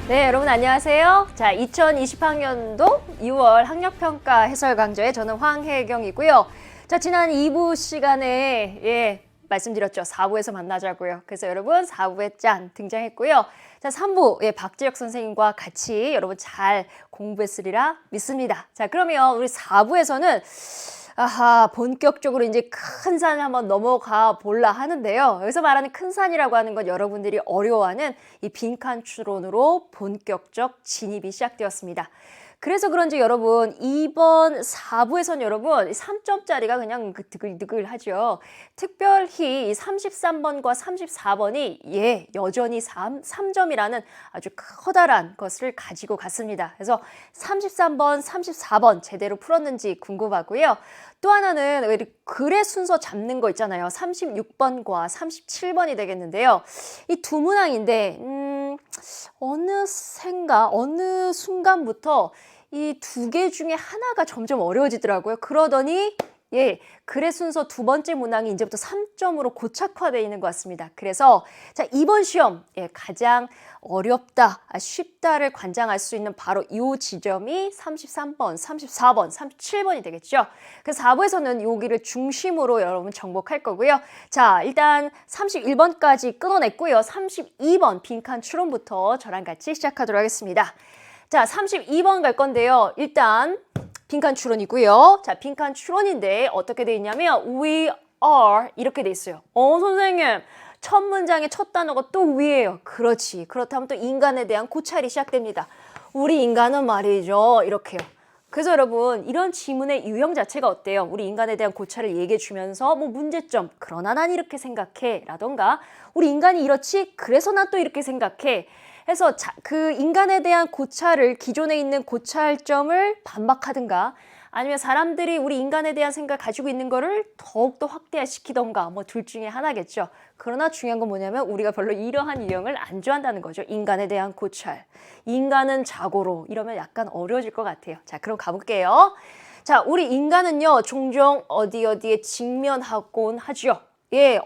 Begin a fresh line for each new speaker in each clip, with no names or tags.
네, 여러분 안녕하세요. 자, 2020학년도 2월 학력평가 해설 강좌에 저는 황혜경이고요. 자, 지난 2부 시간에 말씀드렸죠. 4부에서 만나자고요. 그래서 여러분 4부에 짠 등장했고요. 자, 3부 박재혁 선생님과 같이 여러분 잘 공부했으리라 믿습니다. 자, 그러면 우리 4부에서는 본격적으로 이제 큰 산을 한번 넘어가 볼라 하는데요. 여기서 말하는 큰 산이라고 하는 건 여러분들이 어려워하는 이 빈칸 추론으로 본격적 진입이 시작되었습니다. 그래서 그런지 여러분 이번 4부에선 여러분 3점짜리가 그냥 드글드글하죠. 특별히 33번과 34번이 여전히 3점이라는 아주 커다란 것을 가지고 갔습니다. 그래서 33번, 34번 제대로 풀었는지 궁금하고요. 또 하나는 글의 순서 잡는 거 있잖아요. 36번과 37번이 되겠는데요. 이 두 문항인데 어느 순간부터 이 두 개 중에 하나가 점점 어려워지더라고요. 그러더니 글의 순서 두 번째 문항이 이제부터 3점으로 고착화되어 있는 것 같습니다. 그래서 자, 이번 시험 가장 어렵다, 쉽다를 관장할 수 있는 바로 이 지점이 33번, 34번, 37번이 되겠죠. 그래서 4부에서는 여기를 중심으로 여러분 정복할 거고요. 자, 일단 31번까지 끊어냈고요. 32번 빈칸 추론부터 저랑 같이 시작하도록 하겠습니다. 자, 32번 갈 건데요. 일단 빈칸 추론이고요. 자, 빈칸 추론인데 어떻게 돼 있냐면 we are 이렇게 돼 있어요. 선생님, 첫 문장의 첫 단어가 또 we예요. 그렇지. 그렇다면 또 인간에 대한 고찰이 시작됩니다. 우리 인간은 말이죠. 이렇게요. 그래서 여러분 이런 지문의 유형 자체가 어때요? 우리 인간에 대한 고찰을 얘기해 주면서 문제점, 그러나 난 이렇게 생각해 라던가 우리 인간이 이렇지? 그래서 난 또 이렇게 생각해. 해서 그 인간에 대한 고찰을 기존에 있는 고찰점을 반박하든가 아니면 사람들이 우리 인간에 대한 생각을 가지고 있는 거를 더욱더 확대시키던가 둘 중에 하나겠죠. 그러나 중요한 건 뭐냐면 우리가 별로 이러한 유형을 안 좋아한다는 거죠. 인간에 대한 고찰. 인간은 자고로 이러면 약간 어려워질 것 같아요. 자, 그럼 가볼게요. 자, 우리 인간은요 종종 어디에 직면하곤 하죠.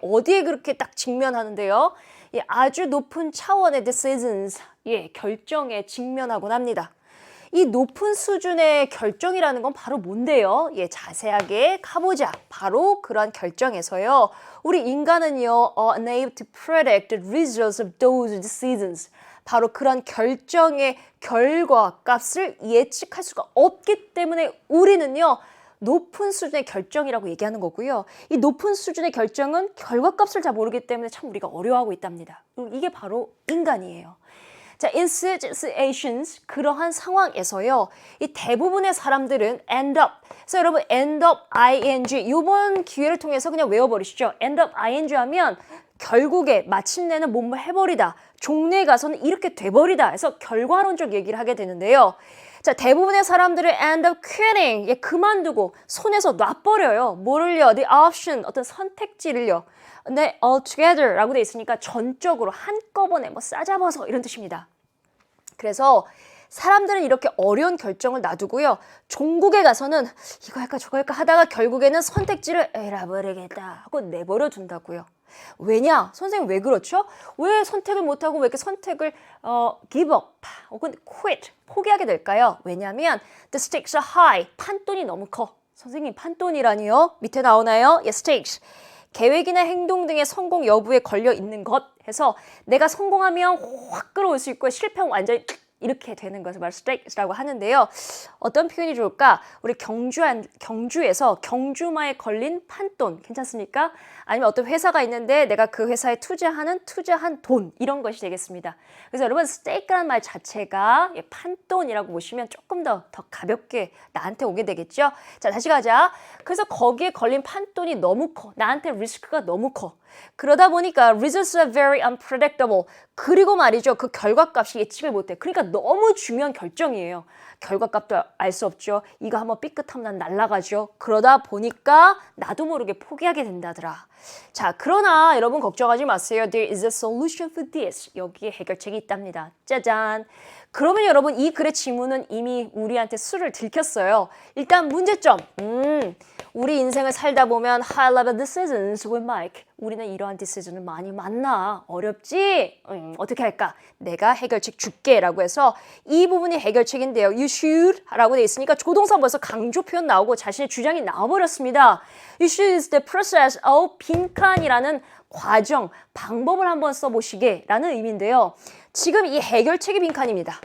어디에 그렇게 딱 직면하는데요. 아주 높은 차원의 decisions, 결정에 직면하곤 합니다. 이 높은 수준의 결정이라는 건 바로 뭔데요? 자세하게 가보자. 바로 그러한 결정에서요. 우리 인간은요, unable to predict the results of those decisions. 바로 그런 결정의 결과 값을 예측할 수가 없기 때문에 우리는요, 높은 수준의 결정이라고 얘기하는 거고요. 이 높은 수준의 결정은 결과값을 잘 모르기 때문에 참 우리가 어려워하고 있답니다. 이게 바로 인간이에요. 자, in situations, 그러한 상황에서요. 이 대부분의 사람들은 end up. 그래서 여러분 end up ing 이번 기회를 통해서 그냥 외워버리시죠. end up ing 하면 결국에 마침내는 뭐뭐 해버리다. 종래에 가서는 이렇게 돼버리다. 해서 결과론적 얘기를 하게 되는데요. 자, 대부분의 사람들은 end up quitting, 그만두고 손에서 놔버려요. 뭐를요? The option, 어떤 선택지를요. 네, altogether 라고 돼 있으니까 전적으로 한꺼번에 싸잡아서 이런 뜻입니다. 그래서 사람들은 이렇게 어려운 결정을 놔두고요. 종국에 가서는 이거 할까 저거 할까 하다가 결국에는 선택지를 에라 버리겠다 하고 내버려 둔다고요. 왜냐? 선생님 왜 그렇죠? 왜 선택을 못하고 왜 이렇게 선택을 give up 혹은 quit 포기하게 될까요? 왜냐하면 the stakes are high 판돈이 너무 커. 선생님 판돈이라니요? 밑에 나오나요? stakes 계획이나 행동 등의 성공 여부에 걸려 있는 것 해서 내가 성공하면 확 끌어올 수 있고 실패하면 완전히 이렇게 되는 것을 바로 스테이크라고 하는데요. 어떤 표현이 좋을까? 우리 경주에서 경주마에 걸린 판돈 괜찮습니까? 아니면 어떤 회사가 있는데 내가 그 회사에 투자한 돈 이런 것이 되겠습니다. 그래서 여러분 스테이크라는 말 자체가 판돈이라고 보시면 조금 더 가볍게 나한테 오게 되겠죠. 자, 다시 가자. 그래서 거기에 걸린 판돈이 너무 커. 나한테 리스크가 너무 커. 그러다 보니까 results are very unpredictable. 그리고 말이죠. 그 결과값이 예측을 못해. 그러니까 너무 중요한 결정이에요. 결과값도 알 수 없죠. 이거 한번 삐끗하면 난 날아가죠. 그러다 보니까 나도 모르게 포기하게 된다더라. 자, 그러나 여러분 걱정하지 마세요. There is a solution for this. 여기에 해결책이 있답니다. 짜잔. 그러면 여러분 이 글의 지문은 이미 우리한테 수를 들켰어요. 일단 문제점. 우리 인생을 살다 보면 high level decisions we make. 우리는 이러한 decision을 많이 만나. 어렵지? 어떻게 할까? 내가 해결책 줄게 라고 해서 이 부분이 해결책인데요. You should 라고 돼 있으니까 조동사 벌써 강조 표현 나오고 자신의 주장이 나와버렸습니다. You should is the process of 빈칸이라는 과정, 방법을 한번 써보시게 라는 의미인데요. 지금 이 해결책이 빈칸입니다.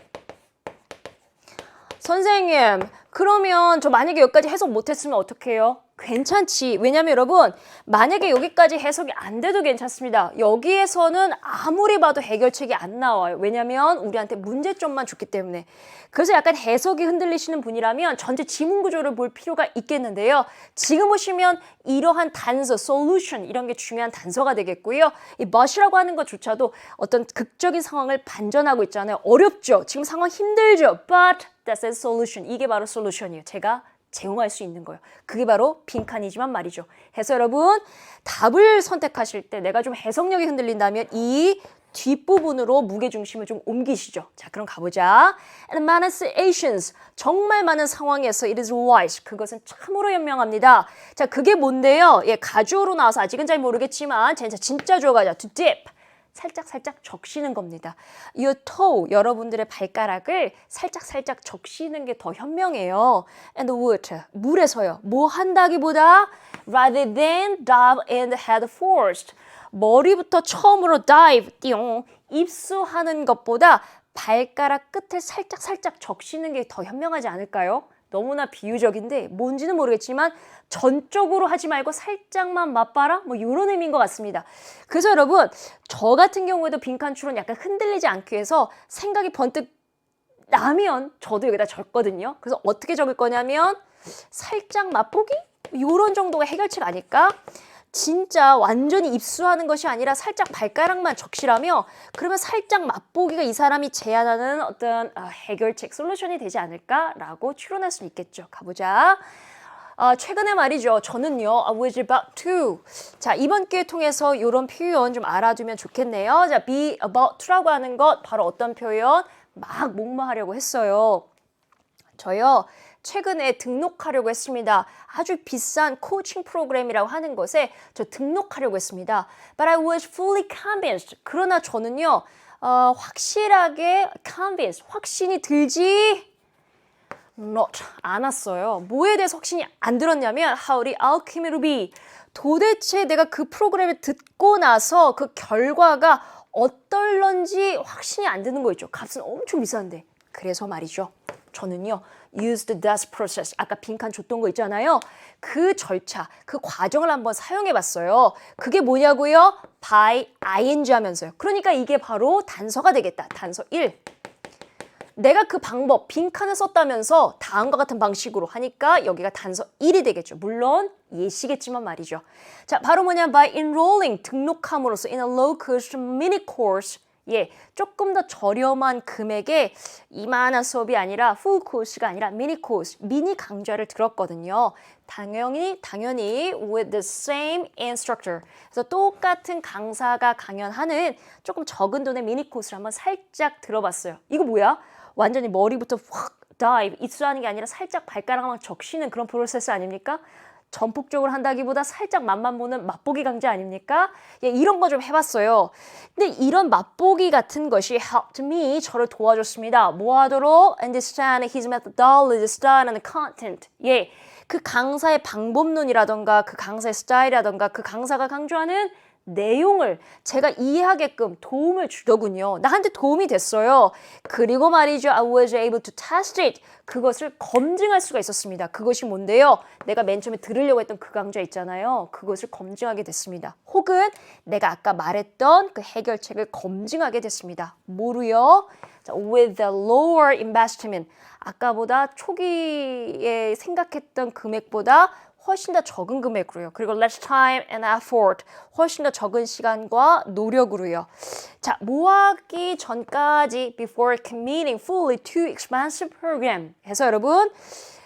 선생님, 그러면 저 만약에 여기까지 해석 못했으면 어떡해요? 괜찮지. 왜냐면 여러분 만약에 여기까지 해석이 안 돼도 괜찮습니다. 여기에서는 아무리 봐도 해결책이 안 나와요. 왜냐면 우리한테 문제점만 줬기 때문에. 그래서 약간 해석이 흔들리시는 분이라면 전체 지문 구조를 볼 필요가 있겠는데요. 지금 보시면 이러한 단서, solution 이런 게 중요한 단서가 되겠고요. 이 but이라고 하는 것조차도 어떤 극적인 상황을 반전하고 있잖아요. 어렵죠. 지금 상황 힘들죠. But that's a solution. 이게 바로 solution이에요. 제가 제공할 수 있는 거예요. 그게 바로 빈칸이지만 말이죠. 해서 여러분 답을 선택하실 때 내가 좀 해석력이 흔들린다면 이 뒷부분으로 무게중심을 좀 옮기시죠. 자, 그럼 가보자. And many situations. 정말 많은 상황에서 it is wise. 그것은 참으로 현명합니다. 자, 그게 뭔데요? 예, 가주어로 나와서 아직은 잘 모르겠지만 진짜 주어 가자. To dip. 살짝 적시는 겁니다. Your toe, 여러분들의 발가락을 살짝 적시는 게 더 현명해요. And water, 물에서요. 뭐 한다기보다 rather than dive in the head first. 머리부터 처음으로 dive, 띠용, 입수하는 것보다 발가락 끝을 살짝 적시는 게 더 현명하지 않을까요? 너무나 비유적인데 뭔지는 모르겠지만 전적으로 하지 말고 살짝만 맛봐라 뭐 이런 의미인 것 같습니다. 그래서 여러분 저 같은 경우에도 빈칸 추론 약간 흔들리지 않기 위해서 생각이 번뜩 나면 저도 여기다 적거든요. 그래서 어떻게 적을 거냐면 살짝 맛보기? 이런 정도가 해결책 아닐까? 진짜 완전히 입수하는 것이 아니라 살짝 발가락만 적시라며 그러면 살짝 맛보기가 이 사람이 제안하는 어떤 해결책, 솔루션이 되지 않을까라고 추론할 수 있겠죠. 가보자. 최근에 말이죠. 저는요, I was about to. 자, 이번 기회 통해서 이런 표현 좀 알아두면 좋겠네요. 자, be about to라고 하는 것 바로 어떤 표현? 막 목마하려고 했어요. 저요. 최근에 등록하려고 했습니다. 아주 비싼 코칭 프로그램이라고 하는 것에 저 등록하려고 했습니다. But I was fully convinced. 그러나 저는요, 확실하게 convinced, 확신이 들지 not 않았어요. 뭐에 대해서 확신이 안 들었냐면 how the outcome will be. 도대체 내가 그 프로그램을 듣고 나서 그 결과가 어떨런지 확신이 안 드는 거 있죠. 값은 엄청 비싼데. 그래서 말이죠. 저는요. used this process. 아까 빈칸 줬던 거 있잖아요. 그 절차, 그 과정을 한번 사용해 봤어요. 그게 뭐냐고요? by ing 하면서요. 그러니까 이게 바로 단서가 되겠다. 단서 1. 내가 그 방법, 빈칸을 썼다면서 다음과 같은 방식으로 하니까 여기가 단서 1이 되겠죠. 물론 예시겠지만 말이죠. 자, 바로 뭐냐? by enrolling, 등록함으로써 in a low-cost mini course. 예, 조금 더 저렴한 금액에 이만한 수업이 아니라 full course가 아니라 mini course, 미니 강좌를 들었거든요. 당연히 with the same instructor. 그래서 똑같은 강사가 강연하는 조금 적은 돈의 미니 코스를 한번 살짝 들어봤어요. 이거 뭐야? 완전히 머리부터 확 dive, 입수하는 게 아니라 살짝 발가락만 적시는 그런 프로세스 아닙니까? 전폭적으로 한다기보다 살짝 맛만 보는 맛보기 강좌 아닙니까? 예, 이런 거 좀 해봤어요. 근데 이런 맛보기 같은 것이 helped me, 저를 도와줬습니다. 뭐 하도록? Understand his methodology, style and content. 예, 그 강사의 방법론이라던가 그 강사의 스타일이라던가 그 강사가 강조하는 내용을 제가 이해하게끔 도움을 주더군요. 나한테 도움이 됐어요. 그리고 말이죠. I was able to test it. 그것을 검증할 수가 있었습니다. 그것이 뭔데요? 내가 맨 처음에 들으려고 했던 그 강좌 있잖아요. 그것을 검증하게 됐습니다. 혹은 내가 아까 말했던 그 해결책을 검증하게 됐습니다. 뭐로요? With a lower investment. 아까보다 초기에 생각했던 금액보다 훨씬 더 적은 금액으로요. 그리고 less time and effort, 훨씬 더 적은 시간과 노력으로요. 자, 모아기 전까지 before committing fully to expensive program 해서 여러분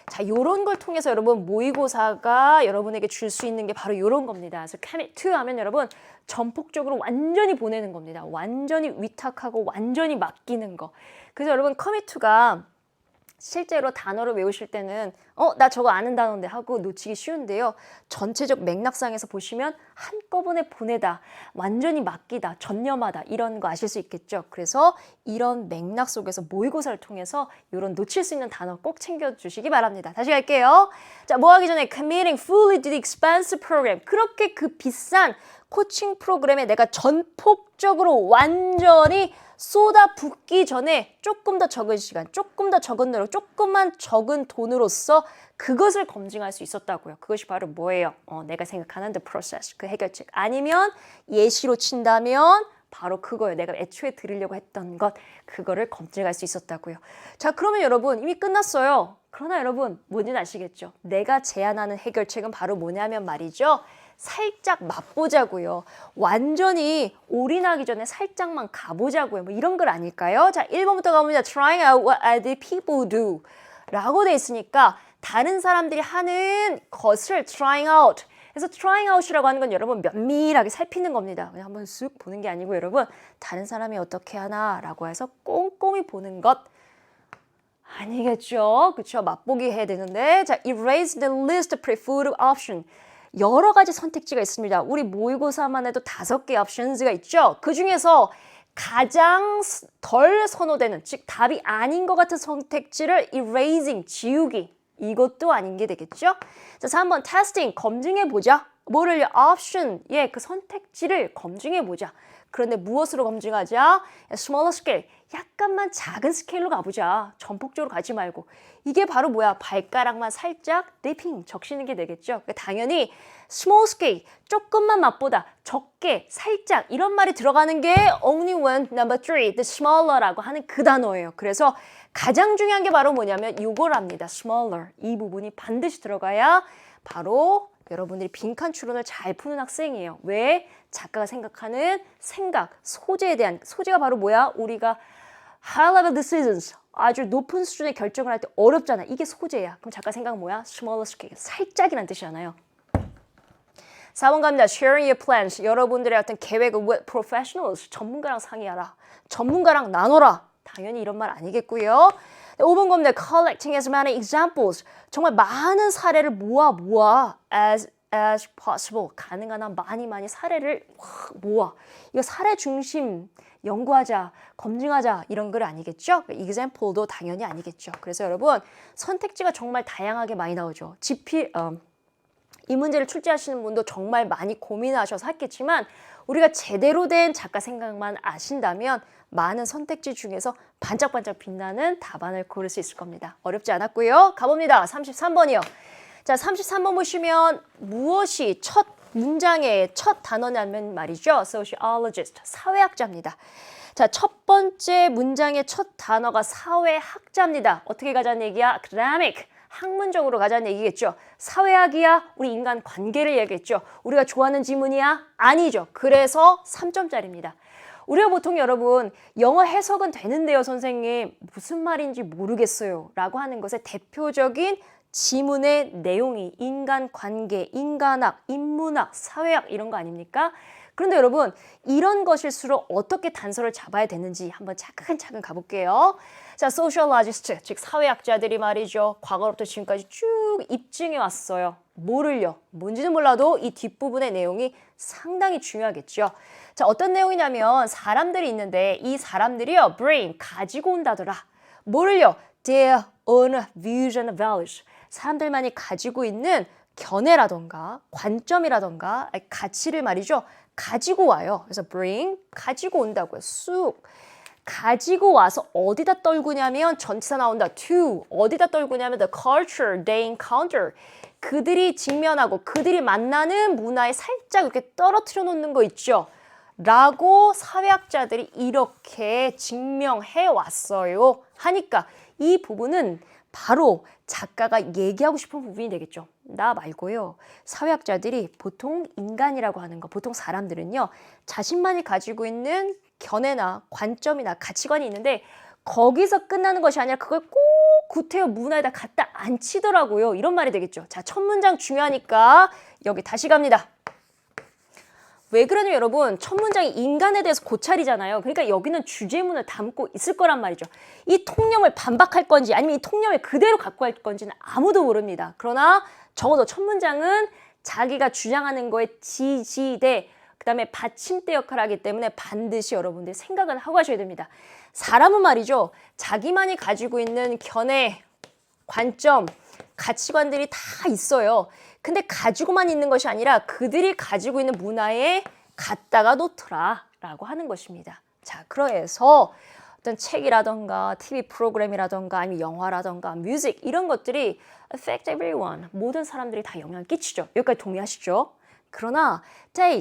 자, 요런 걸 통해서 여러분 모의고사가 여러분에게 줄 수 있는 게 바로 요런 겁니다. 그래서 commit to 하면 여러분 전폭적으로 완전히 보내는 겁니다. 완전히 위탁하고 완전히 맡기는 거. 그래서 여러분 commit to가 실제로 단어를 외우실 때는 나 저거 아는 단어인데 하고 놓치기 쉬운데요. 전체적 맥락상에서 보시면 한꺼번에 보내다, 완전히 맡기다, 전념하다 이런 거 아실 수 있겠죠. 그래서 이런 맥락 속에서 모의고사를 통해서 이런 놓칠 수 있는 단어 꼭 챙겨주시기 바랍니다. 다시 갈게요. 자, 뭐 하기 전에 committing fully to the expensive program. 그렇게 그 비싼 코칭 프로그램에 내가 전폭적으로 완전히 쏟아붓기 전에 조금 더 적은 시간, 조금 더 적은 노력, 조금만 적은 돈으로서 그것을 검증할 수 있었다고요. 그것이 바로 뭐예요? 내가 생각하는 the process, 그 해결책. 아니면 예시로 친다면 바로 그거예요. 내가 애초에 들으려고 했던 것, 그거를 검증할 수 있었다고요. 자, 그러면 여러분 이미 끝났어요. 그러나 여러분 뭔지는 아시겠죠? 내가 제안하는 해결책은 바로 뭐냐면 말이죠. 살짝 맛보자고요. 완전히 올인하기 전에 살짝만 가보자고요. 뭐 이런 걸 아닐까요? 자, 1번부터 가봅니다. Trying out what other people do 라고 돼 있으니까 다른 사람들이 하는 것을 trying out. 그래서 trying out이라고 하는 건 여러분 면밀하게 살피는 겁니다. 그냥 한번 쓱 보는 게 아니고 여러분 다른 사람이 어떻게 하나 라고 해서 꼼꼼히 보는 것 아니겠죠? 그렇죠? 맛보기 해야 되는데 자, erase the list of preferred option. 여러 가지 선택지가 있습니다. 우리 모의고사만 해도 5개의 옵션즈가 있죠. 그 중에서 가장 덜 선호되는, 즉 답이 아닌 것 같은 선택지를 erasing, 지우기. 이것도 아닌 게 되겠죠. 자, 3번 testing, 검증해보자. 뭐를요? option, 그 선택지를 검증해보자. 그런데 무엇으로 검증하자? smaller scale, 약간만 작은 스케일로 가보자. 전폭적으로 가지 말고. 이게 바로 뭐야? 발가락만 살짝 dipping, 적시는 게 되겠죠. 그러니까 당연히 small scale, 조금만 맛보다, 적게, 살짝 이런 말이 들어가는 게 only when number 3, the smaller라고 하는 그 단어예요. 그래서 가장 중요한 게 바로 뭐냐면 이거랍니다. smaller, 이 부분이 반드시 들어가야 바로 여러분들이 빈칸 추론을 잘 푸는 학생이에요. 왜? 작가가 생각하는 생각, 소재에 대한, 소재가 바로 뭐야? 우리가 high level decisions, 아주 높은 수준의 결정을 할 때 어렵잖아. 이게 소재야. 그럼 작가 생각 뭐야? smaller scale, 살짝이란 뜻이잖아요. 4번 갑니다. Sharing your plans. 여러분들의 어떤 계획을 with professionals, 전문가랑 상의하라. 전문가랑 나눠라. 당연히 이런 말 아니겠고요. 5번 겁니다. Collecting as many examples. 정말 많은 사례를 모아 as possible. 가능한 한 많이 사례를 모아. 이거 사례 중심 연구하자, 검증하자 이런 글 아니겠죠? example도 당연히 아니겠죠. 그래서 여러분 선택지가 정말 다양하게 많이 나오죠. 이 문제를 출제하시는 분도 정말 많이 고민하셔서 했겠지만 우리가 제대로 된 작가 생각만 아신다면 많은 선택지 중에서 반짝반짝 빛나는 답안을 고를 수 있을 겁니다. 어렵지 않았고요. 가봅니다. 33번이요. 자, 33번 보시면 무엇이 첫 문장의 첫 단어냐면 말이죠. sociologist, 사회학자입니다. 자, 첫 번째 문장의 첫 단어가 사회학자입니다. 어떻게 가자는 얘기야? academic, 학문적으로 가자는 얘기겠죠. 사회학이야? 우리 인간 관계를 얘기했죠. 우리가 좋아하는 지문이야? 아니죠. 그래서 3점짜리입니다. 우리가 보통 여러분 영어 해석은 되는데요 선생님 무슨 말인지 모르겠어요 라고 하는 것의 대표적인 지문의 내용이 인간관계, 인간학, 인문학, 사회학 이런 거 아닙니까? 그런데 여러분 이런 것일수록 어떻게 단서를 잡아야 되는지 한번 차근차근 가볼게요. 자, sociologist, 즉 사회학자들이 말이죠. 과거로부터 지금까지 쭉 입증해 왔어요. 뭐를요? 뭔지는 몰라도 이 뒷부분의 내용이 상당히 중요하겠죠. 자, 어떤 내용이냐면 사람들이 있는데 이 사람들이요. brain, 가지고 온다더라. 뭐를요? their own views and values. 사람들만이 가지고 있는 견해라던가 관점이라던가 가치를 말이죠. 가지고 와요. 그래서 bring, 가지고 온다고요. 쑥. 가지고 와서 어디다 떨구냐면 전치사 나온다. to. 어디다 떨구냐면 the culture they encounter. 그들이 직면하고 그들이 만나는 문화에 살짝 이렇게 떨어뜨려 놓는 거 있죠. 라고 사회학자들이 이렇게 증명해 왔어요. 하니까 이 부분은 바로 작가가 얘기하고 싶은 부분이 되겠죠. 나 말고요. 사회학자들이 보통 인간이라고 하는 거, 보통 사람들은요. 자신만이 가지고 있는 견해나 관점이나 가치관이 있는데 거기서 끝나는 것이 아니라 그걸 꼭 구태여 문화에다 갖다 앉히더라고요. 이런 말이 되겠죠. 자, 첫 문장 중요하니까 여기 다시 갑니다. 왜 그러냐면 여러분, 첫 문장이 인간에 대해서 고찰이잖아요. 그러니까 여기는 주제문을 담고 있을 거란 말이죠. 이 통념을 반박할 건지 아니면 이 통념을 그대로 갖고 갈 건지는 아무도 모릅니다. 그러나 적어도 첫 문장은 자기가 주장하는 거에 지지대, 그 다음에 받침대 역할을 하기 때문에 반드시 여러분들이 생각은 하고 가셔야 됩니다. 사람은 말이죠. 자기만이 가지고 있는 견해, 관점, 가치관들이 다 있어요. 근데 가지고만 있는 것이 아니라 그들이 가지고 있는 문화에 갖다가 놓더라라고 하는 것입니다. 자, 그래서 어떤 책이라던가 TV 프로그램이라던가 아니면 영화라던가 뮤직 이런 것들이 affect everyone. 모든 사람들이 다 영향을 끼치죠. 여기까지 동의하시죠? 그러나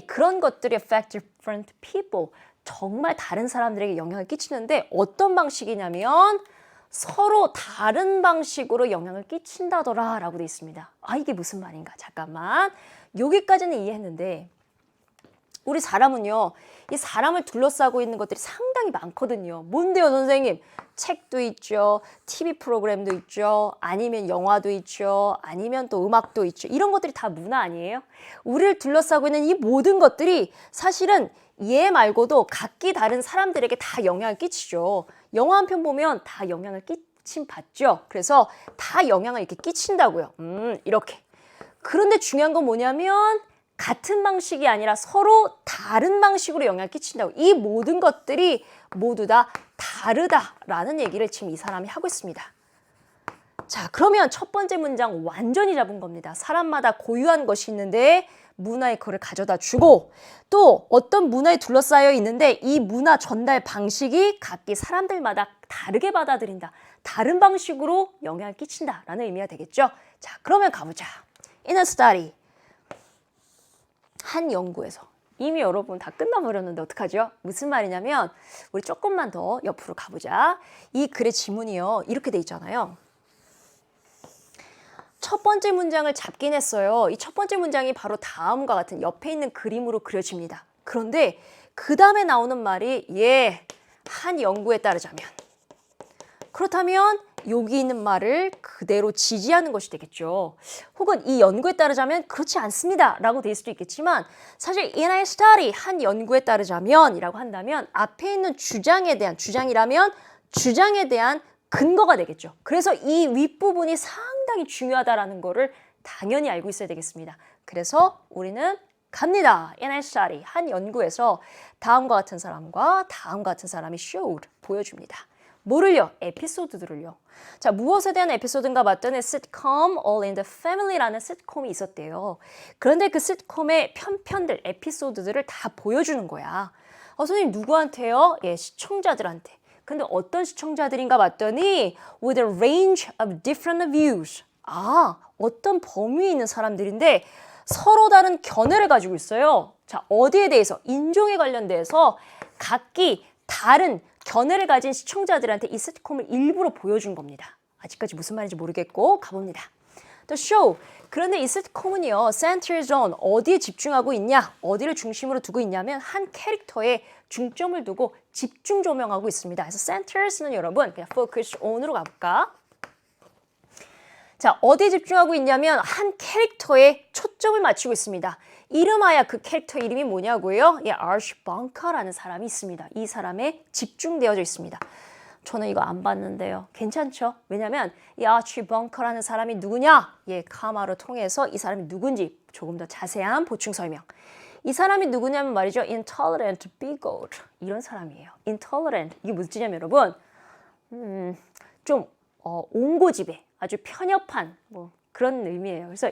그런 것들이 affect different people. 정말 다른 사람들에게 영향을 끼치는데 어떤 방식이냐면 서로 다른 방식으로 영향을 끼친다더라 라고 돼 있습니다. 아, 이게 무슨 말인가? 잠깐만. 여기까지는 이해했는데 우리 사람은요. 이 사람을 둘러싸고 있는 것들이 상당히 많거든요. 뭔데요, 선생님? 책도 있죠. TV 프로그램도 있죠. 아니면 영화도 있죠. 아니면 또 음악도 있죠. 이런 것들이 다 문화 아니에요? 우리를 둘러싸고 있는 이 모든 것들이 사실은 얘 말고도 각기 다른 사람들에게 다 영향을 끼치죠. 영화 한 편 보면 다 영향을 끼친 받죠. 그래서 다 영향을 이렇게 끼친다고요. 이렇게. 그런데 중요한 건 뭐냐면 같은 방식이 아니라 서로 다른 방식으로 영향을 끼친다고. 이 모든 것들이 모두 다 다르다라는 얘기를 지금 이 사람이 하고 있습니다. 자, 그러면 첫 번째 문장 완전히 잡은 겁니다. 사람마다 고유한 것이 있는데 문화에 그걸 가져다 주고 또 어떤 문화에 둘러싸여 있는데 이 문화 전달 방식이 각기 사람들마다 다르게 받아들인다. 다른 방식으로 영향을 끼친다라는 의미가 되겠죠. 자, 그러면 가보자. In a study. 한 연구에서. 이미 여러분 다 끝나버렸는데 어떡하죠? 무슨 말이냐면 우리 조금만 더 옆으로 가보자. 이 글의 지문이요. 이렇게 돼 있잖아요. 첫 번째 문장을 잡긴 했어요. 이 첫 번째 문장이 바로 다음과 같은 옆에 있는 그림으로 그려집니다. 그런데 그 다음에 나오는 말이 한 연구에 따르자면 그렇다면 여기 있는 말을 그대로 지지하는 것이 되겠죠. 혹은 이 연구에 따르자면 그렇지 않습니다 라고 될 수도 있겠지만 사실 in a study 한 연구에 따르자면 이라고 한다면 앞에 있는 주장이라면 주장에 대한 근거가 되겠죠. 그래서 이 윗부분이 상당히 중요하다라는 거를 당연히 알고 있어야 되겠습니다. 그래서 우리는 갑니다. In a study 한 연구에서 다음과 같은 사람과 다음과 같은 사람이 showed 보여줍니다. 뭐를요? 에피소드들을요. 자, 무엇에 대한 에피소드인가 봤더니 sitcom All in the Family라는 시트콤이 있었대요. 그런데 그 시트콤의 편편들, 에피소드들을 다 보여주는 거야. 선생님 누구한테요? 시청자들한테. 근데 어떤 시청자들인가 봤더니 with a range of different views. 어떤 범위에 있는 사람들인데 서로 다른 견해를 가지고 있어요. 자, 어디에 대해서? 인종에 관련돼서 각기 다른 견해를 가진 시청자들한테 이 시트콤을 일부러 보여준 겁니다. 아직까지 무슨 말인지 모르겠고 가봅니다. The show. 그런데 이 시트콤은요. centers on 어디에 집중하고 있냐? 어디를 중심으로 두고 있냐면 한 캐릭터에 중점을 두고 집중 조명하고 있습니다. 그래서 centers는 여러분 그냥 focus on으로 가볼까? 자, 어디에 집중하고 있냐면 한 캐릭터에 초점을 맞추고 있습니다. 이름하여 그 캐릭터 이름이 뭐냐고요? 아르치 벙커라는 사람이 있습니다. 이 사람에 집중되어져 있습니다. 저는 이거 안 봤는데요. 괜찮죠? 왜냐면 이 아르치 벙커라는 사람이 누구냐? 카마를 통해서 이 사람이 누군지 조금 더 자세한 보충 설명. 이 사람이 누구냐면 말이죠. intolerant, bigot 이런 사람이에요. intolerant 이게 무슨 뜻이냐면 여러분 좀 옹고집에 아주 편협한 그런 의미예요. 그래서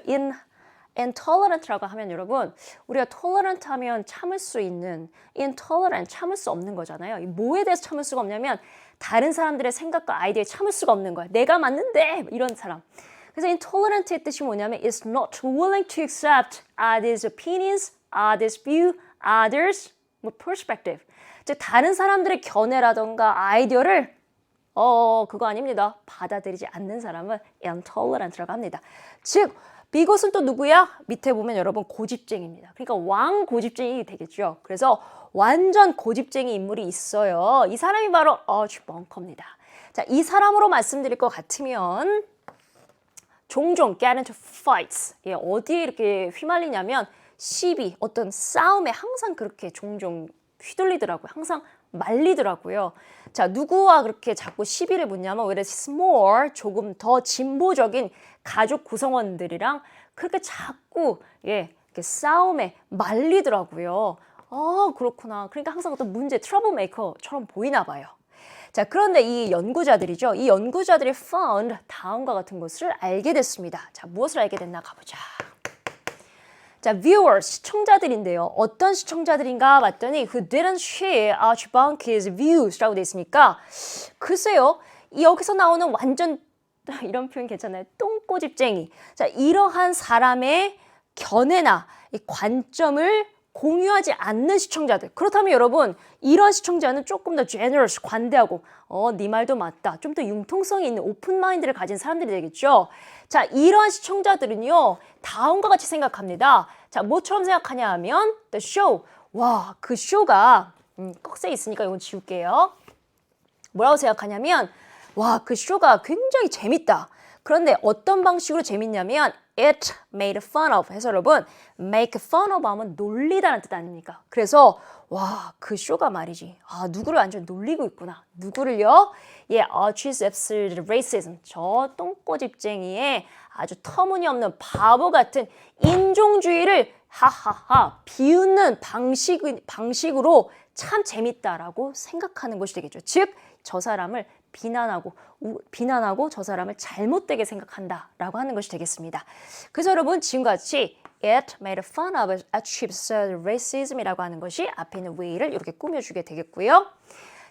intolerant라고 하면 여러분 우리가 tolerant 하면 참을 수 있는 intolerant 참을 수 없는 거잖아요. 뭐에 대해서 참을 수가 없냐면 다른 사람들의 생각과 아이디어에 참을 수가 없는 거야. 내가 맞는데 이런 사람. 그래서 intolerant의 뜻이 뭐냐면 is not willing to accept others' opinions, others' view, others' perspective. 즉 다른 사람들의 견해라던가 아이디어를 그거 아닙니다. 받아들이지 않는 사람을 intolerant라고 합니다. 즉 비것은 또 누구야? 밑에 보면 여러분 고집쟁이입니다. 그러니까 왕 고집쟁이 되겠죠. 그래서 완전 고집쟁이 인물이 있어요. 이 사람이 바로 아주 벙커입니다. 자, 이 사람으로 말씀드릴 것 같으면 종종 get into fights. 예, 어디에 이렇게 휘말리냐면 시비, 어떤 싸움에 항상 그렇게 종종 휘둘리더라고요. 항상 말리더라고요. 자, 누구와 그렇게 자꾸 시비를 붙냐면 whereas more, 조금 더 진보적인 가족 구성원들이랑 그렇게 자꾸 이렇게 싸움에 말리더라고요. 그렇구나. 그러니까 항상 어떤 문제, 트러블 메이커처럼 보이나 봐요. 자, 그런데 이 연구자들이죠. 이 연구자들이 found 다음과 같은 것을 알게 됐습니다. 자, 무엇을 알게 됐나 가보자. 자, viewers, 시청자들인데요. 어떤 시청자들인가 봤더니 who didn't share Archibald's views라고 돼 있으니까 글쎄요. 여기서 나오는 완전 이런 표현 괜찮아요. 똥꼬집쟁이. 자, 이러한 사람의 견해나 이 관점을 공유하지 않는 시청자들. 그렇다면 여러분, 이런 시청자는 조금 더 generous, 관대하고 네 말도 맞다. 좀 더 융통성이 있는 오픈 마인드를 가진 사람들이 되겠죠. 자, 이러한 시청자들은요. 다음과 같이 생각합니다. 자, 뭐처럼 생각하냐 하면 the show. 와, 그 쇼가 꺽쇠 있으니까 이건 지울게요. 뭐라고 생각하냐면 와, 그 쇼가 굉장히 재밌다. 그런데 어떤 방식으로 재밌냐면 it made fun of 해서 여러분 make fun of 하면 놀리다는 뜻 아닙니까? 그래서 와, 그 쇼가 말이지. 누구를 완전 놀리고 있구나. 누구를요? Archie's absurd racism. 저 똥꼬집쟁이의 아주 터무니없는 바보 같은 인종주의를 하하하 비웃는 방식으로 참 재밌다라고 생각하는 것이 되겠죠. 즉, 저 사람을 비난하고 저 사람을 잘못되게 생각한다라고 하는 것이 되겠습니다. 그래서 여러분 지금과 같이 it made fun of absurd racism이라고 하는 것이 앞에 있는 way를 이렇게 꾸며주게 되겠고요.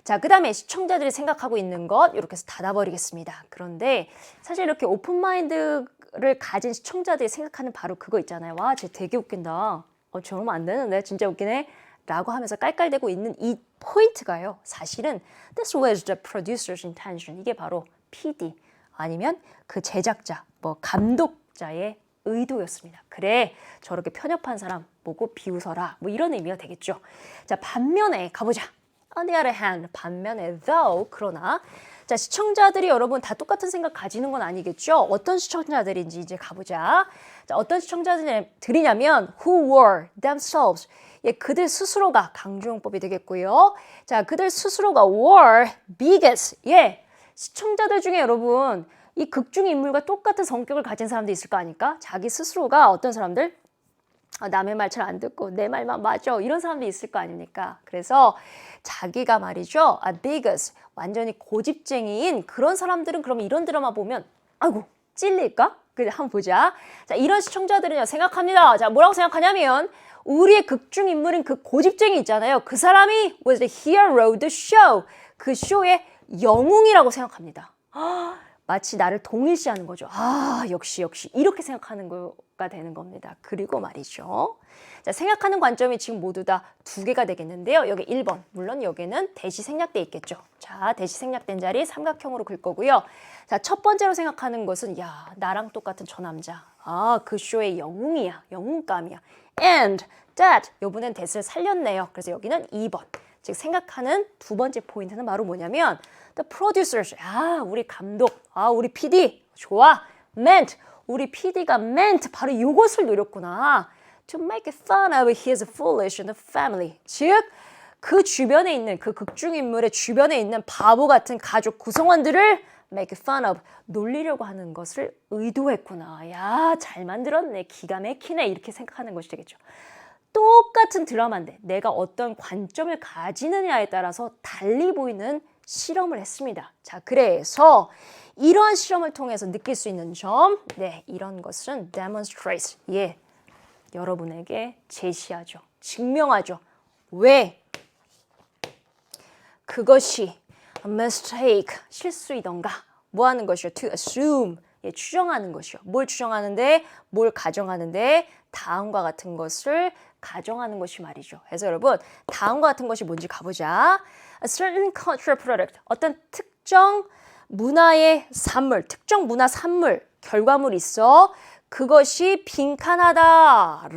자, 그 다음에 시청자들이 생각하고 있는 것 이렇게 해서 닫아버리겠습니다. 그런데 사실 이렇게 오픈마인드를 가진 시청자들이 생각하는 바로 그거 있잖아요. 와, 쟤 되게 웃긴다. 저러면 안 되는데 진짜 웃기네. 라고 하면서 깔깔대고 있는 이 포인트가요. 사실은 this was the producer's intention. 이게 바로 PD 아니면 그 제작자, 감독자의 의도였습니다. 그래, 저렇게 편협한 사람 보고 비웃어라. 이런 의미가 되겠죠. 자, 반면에 가보자. On the other hand, 반면에 though, 그러나 자, 시청자들이 여러분 다 똑같은 생각 가지는 건 아니겠죠? 어떤 시청자들인지 이제 가보자. 자, 어떤 시청자들이냐면 who were themselves. 그들 스스로가 강조용법이 되겠고요. 자, 그들 스스로가 were bigots. 시청자들 중에 여러분 이 극중 인물과 똑같은 성격을 가진 사람도 있을 거 아닙니까? 자기 스스로가 어떤 사람들? 남의 말 잘 안 듣고 내 말만 맞아. 이런 사람도 있을 거 아닙니까? 그래서 자기가 말이죠. bigots. 완전히 고집쟁이인 그런 사람들은 그럼 이런 드라마 보면 아이고 찔릴까? 그래, 한번 보자. 자, 이런 시청자들은요 생각합니다. 자, 뭐라고 생각하냐면 우리의 극중 인물인 그 고집쟁이 있잖아요. 그 사람이 was the hero of the show. 그 쇼의 영웅이라고 생각합니다. 마치 나를 동일시하는 거죠. 역시 이렇게 생각하는 거가 되는 겁니다. 그리고 말이죠. 자, 생각하는 관점이 지금 모두 다 두 개가 되겠는데요. 여기 1번. 물론 여기는 대시 생략돼 있겠죠. 자, 대시 생략된 자리 삼각형으로 글 거고요. 자, 첫 번째로 생각하는 것은 나랑 똑같은 저 남자. 그 쇼의 영웅이야. 영웅감이야. And that. 요번엔 that을 살렸네요. 그래서 여기는 2번. 즉 생각하는 두 번째 포인트는 바로 뭐냐면 the producers. 우리 감독. 우리 PD. 좋아. meant. 우리 PD가 meant. 바로 이것을 노렸구나. to make fun of his foolish and family. 즉, 그 주변에 있는 그 극중인물의 주변에 있는 바보 같은 가족 구성원들을 make fun of, 놀리려고 하는 것을 의도했구나. 잘 만들었네. 기가 막히네. 이렇게 생각하는 것이 되겠죠. 똑같은 드라마인데 내가 어떤 관점을 가지느냐에 따라서 달리 보이는 실험을 했습니다. 자, 그래서 이러한 실험을 통해서 느낄 수 있는 점, 이런 것은 demonstrates. 여러분에게 제시하죠. 증명하죠. 왜? 그것이 a mistake, 실수이던가 뭐 하는 것이요? to assume, 추정하는 것이요. 뭘 추정하는데? 뭘 가정하는데? 다음과 같은 것을 가정하는 것이 말이죠. 그래서 여러분 다음과 같은 것이 뭔지 가보자. A certain cultural product, 어떤 특정 문화의 산물, 특정 문화 산물, 결과물이 있어. 그것이 빈칸하다라고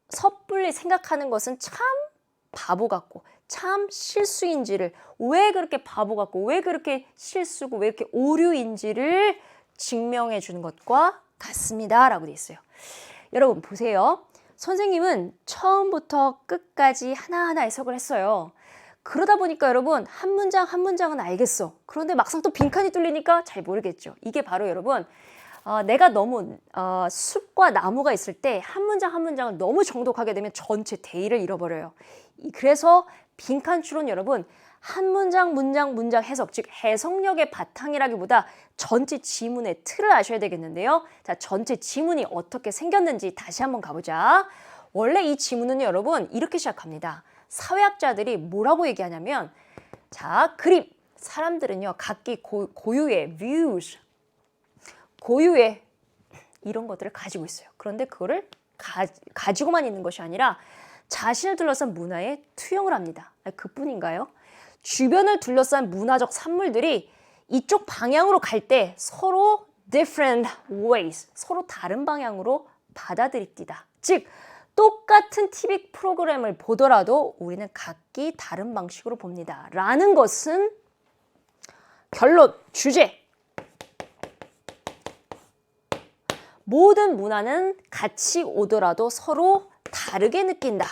섣불리 생각하는 것은 참 바보 같고 참 실수인지를, 왜 그렇게 바보 같고 왜 그렇게 실수고 왜 이렇게 오류인지를 증명해 주는 것과 같습니다 라고 돼 있어요. 여러분 보세요. 선생님은 처음부터 끝까지 하나하나 해석을 했어요. 그러다 보니까 여러분 한 문장 한 문장은 알겠어. 그런데 막상 또 빈칸이 뚫리니까 잘 모르겠죠. 이게 바로 여러분 내가 너무 숲과 나무가 있을 때 한 문장 한 문장을 너무 정독하게 되면 전체 대의를 잃어버려요. 그래서 빈칸 추론 여러분 한 문장 문장 해석, 즉 해석력의 바탕이라기보다 전체 지문의 틀을 아셔야 되겠는데요. 자, 전체 지문이 어떻게 생겼는지 다시 한번 가보자. 원래 이 지문은 여러분 이렇게 시작합니다. 사회학자들이 뭐라고 얘기하냐면, 자, 그림. 사람들은요 각기 고유의 views, 고유의 이런 것들을 가지고 있어요. 그런데 그거를 가지고만 있는 것이 아니라 자신을 둘러싼 문화에 투영을 합니다. 그뿐인가요? 주변을 둘러싼 문화적 산물들이 이쪽 방향으로 갈 때 서로 different ways, 서로 다른 방향으로 받아들입니다. 즉 똑같은 TV 프로그램을 보더라도 우리는 각기 다른 방식으로 봅니다. 라는 것은 결론, 주제. 모든 문화는 같이 오더라도 서로 다르게 느낀다.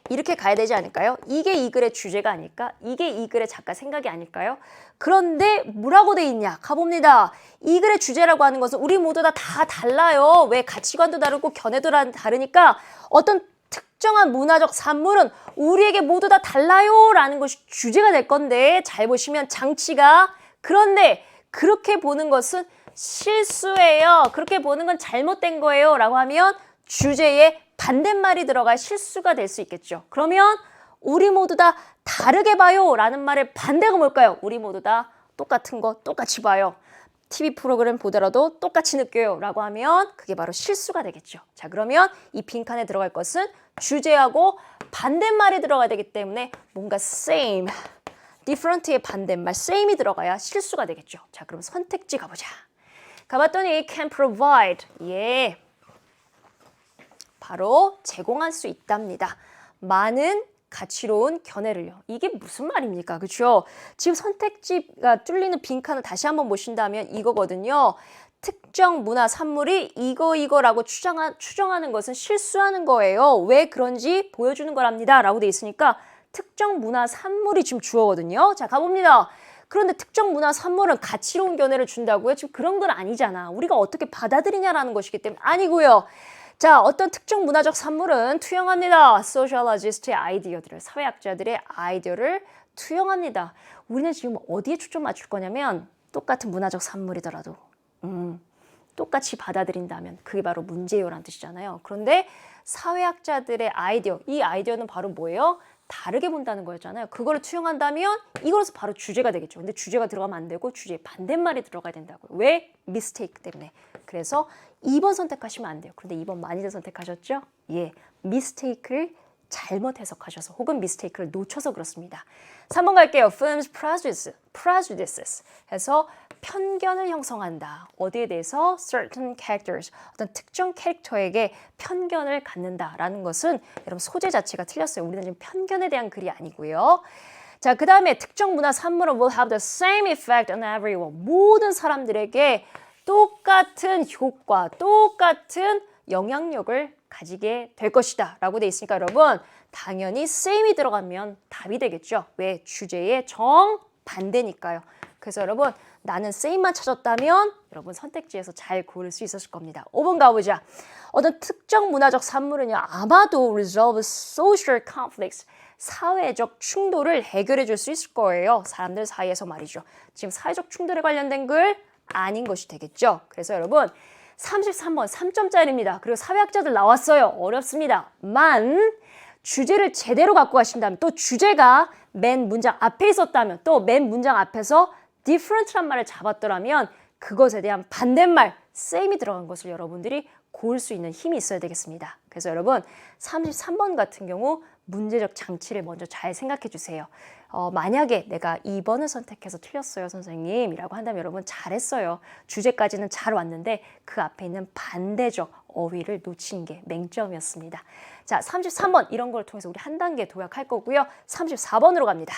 이렇게 가야 되지 않을까요? 이게 이 글의 주제가 아닐까? 이게 이 글의 작가 생각이 아닐까요? 그런데 뭐라고 돼 있냐? 가봅니다. 이 글의 주제라고 하는 것은 우리 모두 다 달라요. 왜? 가치관도 다르고 견해도 다르니까 어떤 특정한 문화적 산물은 우리에게 모두 다 달라요 라는 것이 주제가 될 건데, 잘 보시면 장치가, 그런데 그렇게 보는 것은 실수예요. 그렇게 보는 건 잘못된 거예요 라고 하면 주제에 반대말이 들어가 실수가 될 수 있겠죠. 그러면 우리 모두 다 다르게 봐요 라는 말의 반대가 뭘까요? 우리 모두 다 똑같은 거 똑같이 봐요. TV 프로그램 보더라도 똑같이 느껴요 라고 하면 그게 바로 실수가 되겠죠. 자, 그러면 이 빈칸에 들어갈 것은 주제하고 반대말이 들어가야 되기 때문에 뭔가 same, different의 반대말 same이 들어가야 실수가 되겠죠. 자, 그럼 선택지 가보자. 가봤더니 can provide, 예, 바로 제공할 수 있답니다. 많은 가치로운 견해를요. 이게 무슨 말입니까? 그렇죠? 지금 선택지가 뚫리는 빈칸을 다시 한번 보신다면 이거거든요. 특정 문화 산물이 이거라고 추정하는 것은 실수하는 거예요. 왜 그런지 보여주는 거랍니다. 라고 돼 있으니까 특정 문화 산물이 지금 주어거든요. 자, 가봅니다. 그런데 특정 문화 산물은 가치로운 견해를 준다고요? 지금 그런 건 아니잖아. 우리가 어떻게 받아들이냐라는 것이기 때문에 아니고요. 자, 어떤 특정 문화적 산물은 투영합니다. 소셜러지스트의 아이디어들을, 사회학자들의 아이디어를 투영합니다. 우리는 지금 어디에 초점 맞출 거냐면 똑같은 문화적 산물이더라도 똑같이 받아들인다면 그게 바로 문제요라는 뜻이잖아요. 그런데 사회학자들의 아이디어, 이 아이디어는 바로 뭐예요? 다르게 본다는 거였잖아요. 그거를 투영한다면 이거로서 바로 주제가 되겠죠. 근데 주제가 들어가면 안 되고 주제에 반대말이 들어가야 된다고요. 왜? 미스테이크 때문에. 그래서 2번 선택하시면 안 돼요. 그런데 2번 많이들 선택하셨죠? 예, 미스테이크를 잘못 해석하셔서 혹은 미스테이크를 놓쳐서 그렇습니다. 3번 갈게요. Films prejudices 해서 편견을 형성한다. 어디에 대해서? Certain characters, 어떤 특정 캐릭터에게 편견을 갖는다라는 것은 여러분 소재 자체가 틀렸어요. 우리는 지금 편견에 대한 글이 아니고요. 자, 그 다음에 특정 문화 산물은 will have the same effect on everyone. 모든 사람들에게 똑같은 효과, 똑같은 영향력을 가지게 될 것이다 라고 돼 있으니까 여러분 당연히 same이 들어가면 답이 되겠죠. 왜? 주제의 정반대니까요. 그래서 여러분 나는 same만 찾았다면 여러분 선택지에서 잘 고를 수 있었을 겁니다. 5번 가보자. 어떤 특정 문화적 산물은요 아마도 resolve social conflicts, 사회적 충돌을 해결해 줄 수 있을 거예요. 사람들 사이에서 말이죠. 지금 사회적 충돌에 관련된 글 아닌 것이 되겠죠. 그래서 여러분 33번 3점짜리입니다. 그리고 사회학자들 나왔어요. 어렵습니다. 만 주제를 제대로 갖고 가신다면, 또 주제가 맨 문장 앞에 있었다면, 또 맨 문장 앞에서 different란 말을 잡았더라면 그것에 대한 반대말 same이 들어간 것을 여러분들이 고를 수 있는 힘이 있어야 되겠습니다. 그래서 여러분 33번 같은 경우 문제적 장치를 먼저 잘 생각해 주세요. 만약에 내가 2번을 선택해서 틀렸어요, 선생님 이라고 한다면 여러분 잘했어요. 주제까지는 잘 왔는데 그 앞에 있는 반대적 어휘를 놓친 게 맹점이었습니다. 자, 33번 이런 걸 통해서 우리 한 단계 도약할 거고요. 34번으로 갑니다.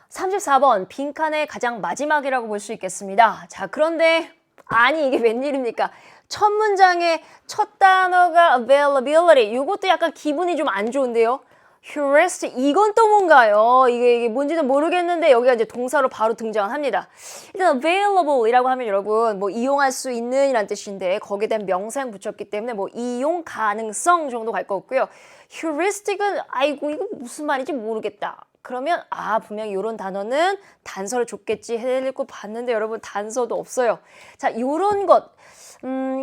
(34번) 빈칸의 가장 마지막이라고 볼 수 있겠습니다. 자, 그런데 아니 이게 웬일입니까? 첫 문장의 첫 단어가 availability. 이것도 약간 기분이 좀 안 좋은데요. heuristic 이건 또 뭔가요? 이게 뭔지는 모르겠는데 여기가 이제 동사로 바로 등장합니다. 일단 available이라고 하면 여러분 뭐 이용할 수 있는 이란 뜻인데 거기에 대한 명사형 붙였기 때문에 뭐 이용 가능성 정도 갈 것 같고요. heuristic은 아이고 이거 무슨 말인지 모르겠다. 그러면 분명히 이런 단어는 단서를 줬겠지 해놓고 봤는데 여러분 단서도 없어요. 자, 이런 것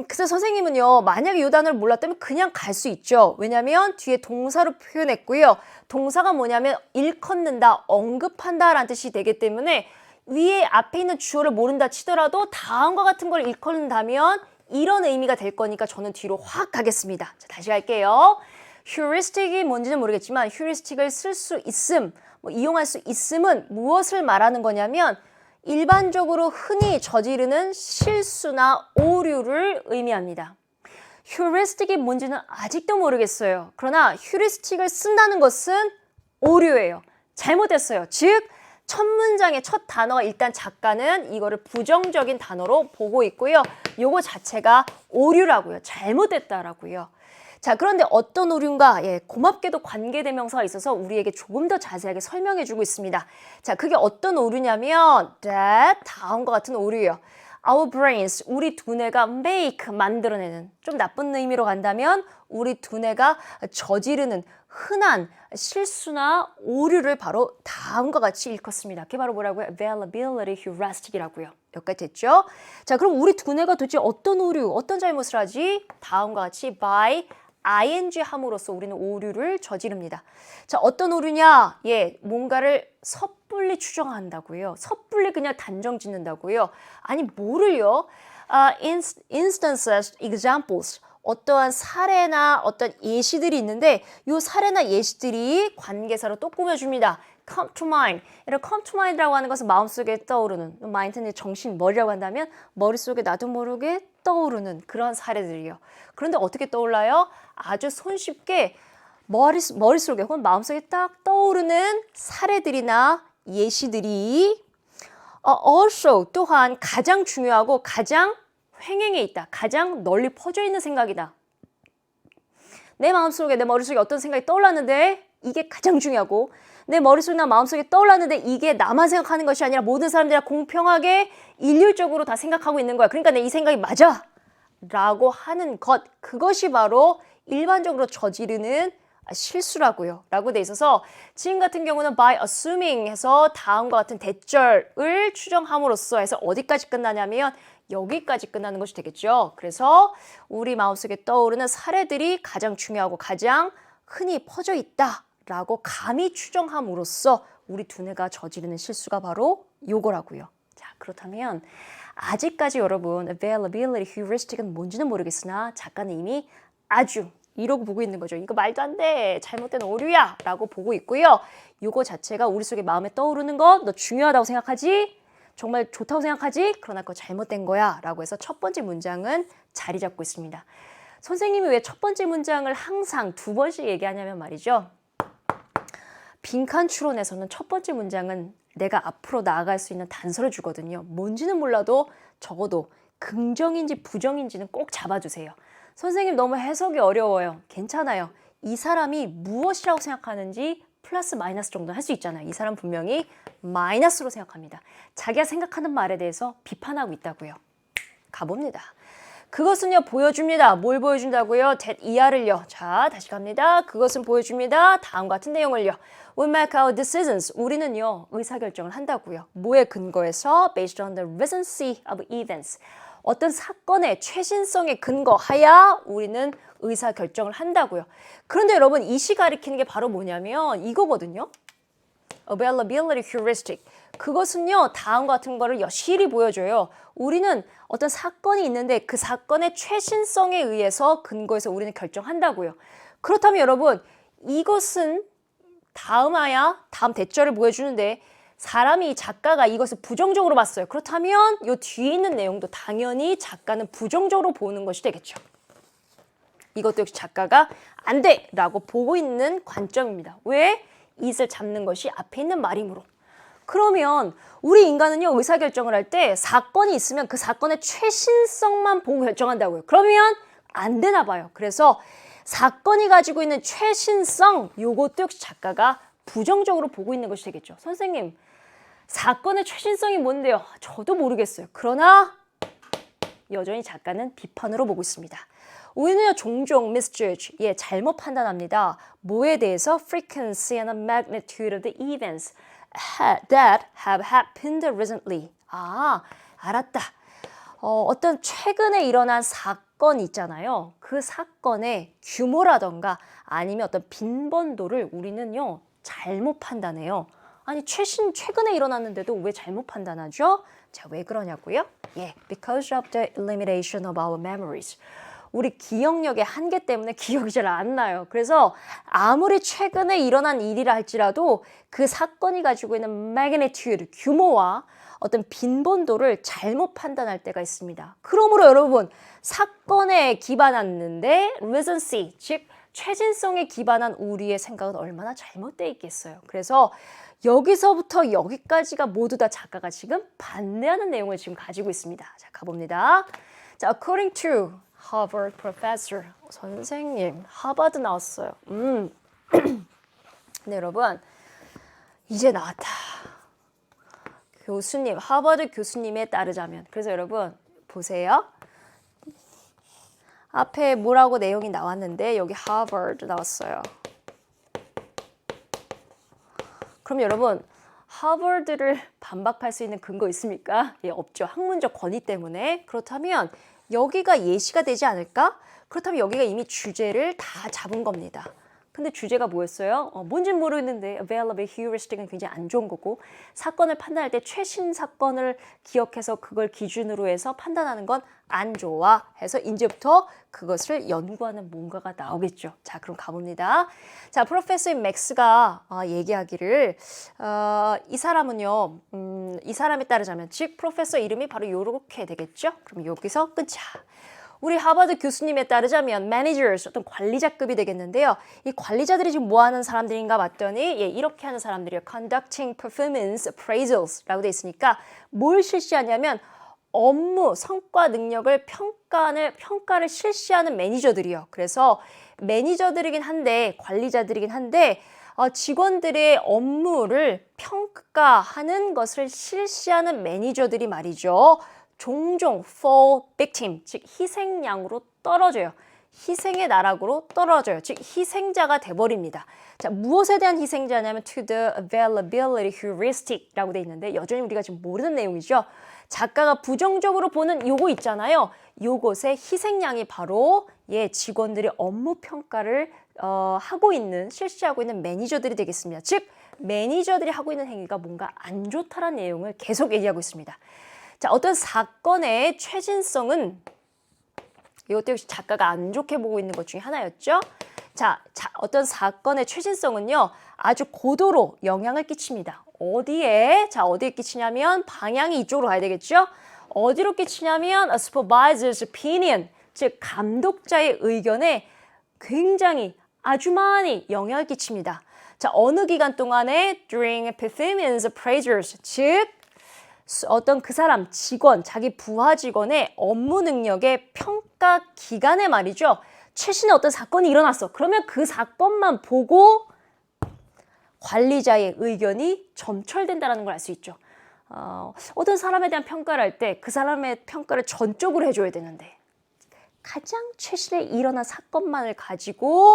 글쎄 선생님은요 만약에 이 단어를 몰랐다면 그냥 갈 수 있죠. 왜냐하면 뒤에 동사로 표현했고요. 동사가 뭐냐면 일컫는다, 언급한다 라는 뜻이 되기 때문에 위에 앞에 있는 주어를 모른다 치더라도 다음과 같은 걸 일컫는다면 이런 의미가 될 거니까 저는 뒤로 확 가겠습니다. 자, 다시 갈게요. heuristic이 뭔지는 모르겠지만 heuristic을 쓸 수 있음, 이용할 수 있음은 무엇을 말하는 거냐면 일반적으로 흔히 저지르는 실수나 오류를 의미합니다. heuristic이 뭔지는 아직도 모르겠어요. 그러나 heuristic을 쓴다는 것은 오류예요. 잘못됐어요. 즉, 첫 문장의 첫 단어가 일단 작가는 이거를 부정적인 단어로 보고 있고요. 요거 자체가 오류라고요. 잘못됐다라고요. 자, 그런데 어떤 오류인가? 고맙게도 관계대명사가 있어서 우리에게 조금 더 자세하게 설명해주고 있습니다. 자, 그게 어떤 오류냐면 that 다음과 같은 오류예요. Our brains, 우리 두뇌가 make, 만들어내는, 좀 나쁜 의미로 간다면 우리 두뇌가 저지르는 흔한 실수나 오류를 바로 다음과 같이 일컫습니다. 그게 바로 뭐라고요? Availability heuristic이라고요. 여기까지 됐죠? 자, 그럼 우리 두뇌가 도대체 어떤 오류, 어떤 잘못을 하지? 다음과 같이 by ing 함으로써 우리는 오류를 저지릅니다. 자, 어떤 오류냐? 뭔가를 섣불리 추정한다고요. 섭불리 그냥 단정 짓는다고요. 아니, 뭐를요? Instances, examples. 어떠한 사례나 어떤 예시들이 있는데 이 사례나 예시들이 관계사로 또 꾸며줍니다. come to mind. 이런 come to mind라고 하는 것은 마음속에 떠오르는, mind는 정신, 머리라고 한다면 머릿속에 나도 모르게 떠오르는 그런 사례들이요. 그런데 어떻게 떠올라요? 아주 손쉽게 머릿속에 혹은 마음속에 딱 떠오르는 사례들이나 예시들이 also 또한 가장 중요하고 가장 횡행해 있다. 가장 널리 퍼져 있는 생각이다. 내 마음속에 내 머릿속에 어떤 생각이 떠올랐는데 이게 가장 중요하고 내 머릿속이나 마음속에 떠올랐는데 이게 나만 생각하는 것이 아니라 모든 사람들이 공평하게 일률적으로 다 생각하고 있는 거야. 그러니까 내 이 생각이 맞아 라고 하는 것, 그것이 바로 일반적으로 저지르는 실수라고요. 라고 돼 있어서 지금 같은 경우는 by assuming 해서 다음과 같은 대절을 추정함으로써 해서 어디까지 끝나냐면 여기까지 끝나는 것이 되겠죠. 그래서 우리 마음속에 떠오르는 사례들이 가장 중요하고 가장 흔히 퍼져 있다라고 감히 추정함으로써 우리 두뇌가 저지르는 실수가 바로 요거라고요. 자, 그렇다면 아직까지 여러분 availability heuristic은 뭔지는 모르겠으나 작가는 이미 아주 이러고 보고 있는 거죠. 이거 말도 안 돼. 잘못된 오류야. 라고 보고 있고요. 이거 자체가 우리 속에 마음에 떠오르는 것, 너 중요하다고 생각하지? 정말 좋다고 생각하지? 그러나 그거 잘못된 거야. 라고 해서 첫 번째 문장은 자리 잡고 있습니다. 선생님이 왜 첫 번째 문장을 항상 두 번씩 얘기하냐면 말이죠. 빈칸 추론에서는 첫 번째 문장은 내가 앞으로 나아갈 수 있는 단서를 주거든요. 뭔지는 몰라도 적어도 긍정인지 부정인지는 꼭 잡아주세요. 선생님 너무 해석이 어려워요. 괜찮아요. 이 사람이 무엇이라고 생각하는지 플러스 마이너스 정도는 할 수 있잖아요. 이 사람 분명히 마이너스로 생각합니다. 자기가 생각하는 말에 대해서 비판하고 있다고요. 가봅니다. 그것은요 보여줍니다. 뭘 보여준다고요? that ER을요. 자, 다시 갑니다. 그것은 보여줍니다. 다음 같은 내용을요. We make our decisions. 우리는요 의사결정을 한다고요. 뭐에 근거해서? Based on the recency of events. 어떤 사건의 최신성에 근거하여 우리는 의사결정을 한다고요. 그런데 여러분 이 시 가리키는 게 바로 뭐냐면 이거거든요. Availability heuristic. 그것은요 다음과 같은 거를 여실히 보여줘요. 우리는 어떤 사건이 있는데 그 사건의 최신성에 의해서 근거해서 우리는 결정한다고요. 그렇다면 여러분, 이것은 다음 대절을 보여주는데 사람이 작가가 이것을 부정적으로 봤어요. 그렇다면 이 뒤에 있는 내용도 당연히 작가는 부정적으로 보는 것이 되겠죠. 이것도 역시 작가가 안 돼! 라고 보고 있는 관점입니다. 왜? it을 잡는 것이 앞에 있는 말이므로. 그러면 우리 인간은요, 의사결정을 할 때 사건이 있으면 그 사건의 최신성만 보고 결정한다고요. 그러면 안 되나 봐요. 그래서 사건이 가지고 있는 최신성, 요것도 역시 작가가 부정적으로 보고 있는 것이 되겠죠. 선생님, 사건의 최신성이 뭔데요? 저도 모르겠어요. 그러나 여전히 작가는 비판으로 보고 있습니다. 우리는요, 종종 misjudge, 잘못 판단합니다. 뭐에 대해서? frequency and the magnitude of the events that have happened recently. 아, 알았다. 어떤 최근에 일어난 사건이 있잖아요. 그 사건의 규모라던가 아니면 어떤 빈번도를 우리는요, 잘못 판단해요. 아니, 최근에 일어났는데도 왜 잘못 판단하죠? 자, 왜 그러냐고요? because of the limitation of our memories. 우리 기억력의 한계 때문에 기억이 잘 안 나요. 그래서 아무리 최근에 일어난 일이라 할지라도 그 사건이 가지고 있는 magnitude, 규모와 어떤 빈번도를 잘못 판단할 때가 있습니다. 그러므로 여러분, 사건에 기반했는데 recency, 즉 최신성에 기반한 우리의 생각은 얼마나 잘못되어 있겠어요. 그래서 여기서부터 여기까지가 모두 다 작가가 지금 반대하는 내용을 지금 가지고 있습니다. 자, 가봅니다. 자, according to Harvard professor. 선생님, 하버드 나왔어요. 네, 여러분, 이제 나왔다. 교수님, 하버드 교수님에 따르자면. 그래서 여러분, 보세요. 앞에 뭐라고 내용이 나왔는데 여기 하버드 나왔어요. 그럼 여러분, 하버드를 반박할 수 있는 근거 있습니까? 없죠. 학문적 권위 때문에. 그렇다면 여기가 예시가 되지 않을까? 그렇다면 여기가 이미 주제를 다 잡은 겁니다. 근데 주제가 뭐였어요? 뭔진 모르겠는데 available heuristic은 굉장히 안 좋은 거고 사건을 판단할 때 최신 사건을 기억해서 그걸 기준으로 해서 판단하는 건 안 좋아 해서 이제부터 그것을 연구하는 뭔가가 나오겠죠. 자, 그럼 가봅니다. 자, 프로페서 맥스가 얘기하기를 이 사람은요, 이 사람에 따르자면 즉 프로페서 이름이 바로 요렇게 되겠죠. 그럼 여기서 끊자. 우리 하버드 교수님에 따르자면 managers, 어떤 관리자급이 되겠는데요. 이 관리자들이 지금 뭐 하는 사람들인가 봤더니 이렇게 하는 사람들이에요. conducting performance appraisals라고 돼 있으니까 뭘 실시하냐면 업무, 성과, 능력을 평가를 실시하는 매니저들이요. 그래서 매니저들이긴 한데 관리자들이긴 한데 직원들의 업무를 평가하는 것을 실시하는 매니저들이 말이죠. 종종 fall victim, 즉 희생양으로 떨어져요. 희생의 나락으로 떨어져요. 즉 희생자가 돼버립니다. 자, 무엇에 대한 희생자냐면 to the availability heuristic라고 돼 있는데 여전히 우리가 지금 모르는 내용이죠. 작가가 부정적으로 보는 요거 있잖아요. 요것의 희생양이 바로 직원들의 업무 평가를 실시하고 있는 매니저들이 되겠습니다. 즉 매니저들이 하고 있는 행위가 뭔가 안 좋다라는 내용을 계속 얘기하고 있습니다. 자, 어떤 사건의 최신성은 이것도 역시 작가가 안 좋게 보고 있는 것 중에 하나였죠. 자, 어떤 사건의 최신성은요, 아주 고도로 영향을 끼칩니다. 어디에? 자, 어디에 끼치냐면 방향이 이쪽으로 가야 되겠죠. 어디로 끼치냐면 a supervisor's opinion, 즉 감독자의 의견에 굉장히 아주 많이 영향을 끼칩니다. 자, 어느 기간 동안에 during performance appraisals, 즉 어떤 그 사람 직원, 자기 부하 직원의 업무 능력의 평가 기간에 말이죠. 최신의 어떤 사건이 일어났어. 그러면 그 사건만 보고 관리자의 의견이 점철된다는 걸 알 수 있죠. 어떤 사람에 대한 평가를 할 때 그 사람의 평가를 전적으로 해줘야 되는데 가장 최신에 일어난 사건만을 가지고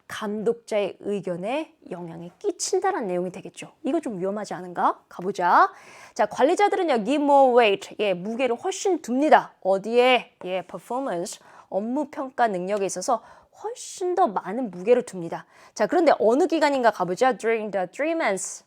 감독자의 의견에 영향이 끼친다는 내용이 되겠죠. 이거 좀 위험하지 않은가? 가보자. 자, 관리자들은요, give more weight, 무게를 훨씬 둡니다. 어디에? performance, 업무 평가 능력에 있어서 훨씬 더 많은 무게를 둡니다. 자, 그런데 어느 기간인가 가보자. During the 3 months,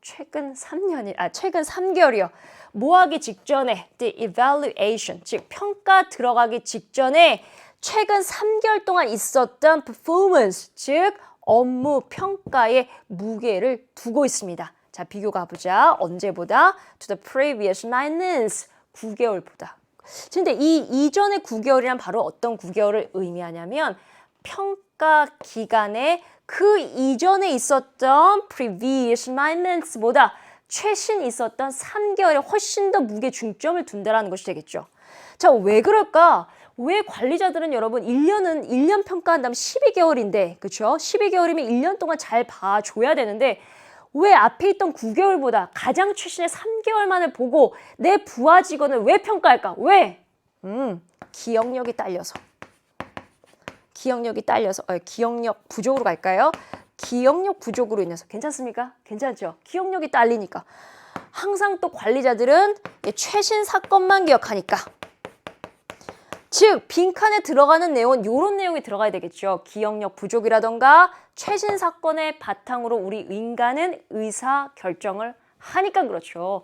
최근 3개월이요. 뭐 하기 직전에, the evaluation, 즉 평가 들어가기 직전에 최근 3개월 동안 있었던 performance, 즉 업무 평가의 무게를 두고 있습니다. 자, 비교 가보자. 언제보다? To the previous 9 months, 9개월보다. 근데 이 이전의 9개월이란 바로 어떤 9개월을 의미하냐면 평가 기간에 그 이전에 있었던 previous 9 months보다 최신 있었던 3개월에 훨씬 더 무게 중점을 둔다라는 것이 되겠죠. 자, 왜 그럴까? 왜 관리자들은 여러분 1년 평가한다면 12개월인데 그렇죠? 12개월이면 1년 동안 잘 봐줘야 되는데 왜 앞에 있던 9개월보다 가장 최신의 3개월 만에 보고 내 부하 직원을 왜 평가할까? 왜? 기억력이 딸려서. 기억력 부족으로 갈까요? 기억력 부족으로 인해서. 괜찮습니까? 괜찮죠? 기억력이 딸리니까. 항상 또 관리자들은 최신 사건만 기억하니까. 즉 빈칸에 들어가는 내용은 이런 내용이 들어가야 되겠죠. 기억력 부족이라던가 최신 사건의 바탕으로 우리 인간은 의사 결정을 하니까 그렇죠.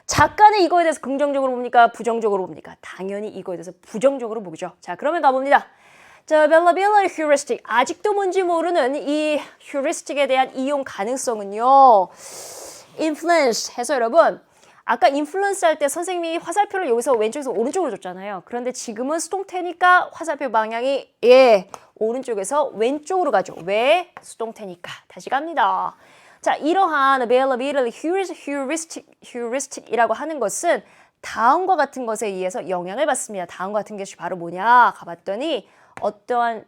작가는 이거에 대해서 긍정적으로 봅니까? 부정적으로 봅니까? 당연히 이거에 대해서 부정적으로 보죠. 자, 그러면 가봅니다. 자, availability heuristic. 아직도 뭔지 모르는 이 heuristic에 대한 이용 가능성은요. influence 해서 여러분 아까 인플루언스 할 때 선생님이 화살표를 여기서 왼쪽에서 오른쪽으로 줬잖아요. 그런데 지금은 수동태니까 화살표 방향이 오른쪽에서 왼쪽으로 가죠. 왜? 수동태니까. 다시 갑니다. 자, 이러한 availability heuristic이라고 하는 것은 다음과 같은 것에 의해서 영향을 받습니다. 다음과 같은 것이 바로 뭐냐? 가봤더니 어떠한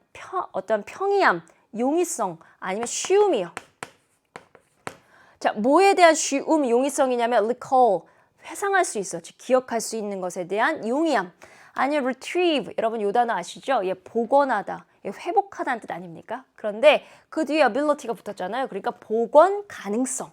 평이함, 용이성 아니면 쉬움이요. 자, 뭐에 대한 쉬움, 용이성이냐면 recall, 회상할 수 있어, 즉 기억할 수 있는 것에 대한 용이함. 아니면 retrieve, 여러분 요 단어 아시죠? 복원하다, 회복하다는 뜻 아닙니까? 그런데 그 뒤에 ability가 붙었잖아요. 그러니까 복원 가능성.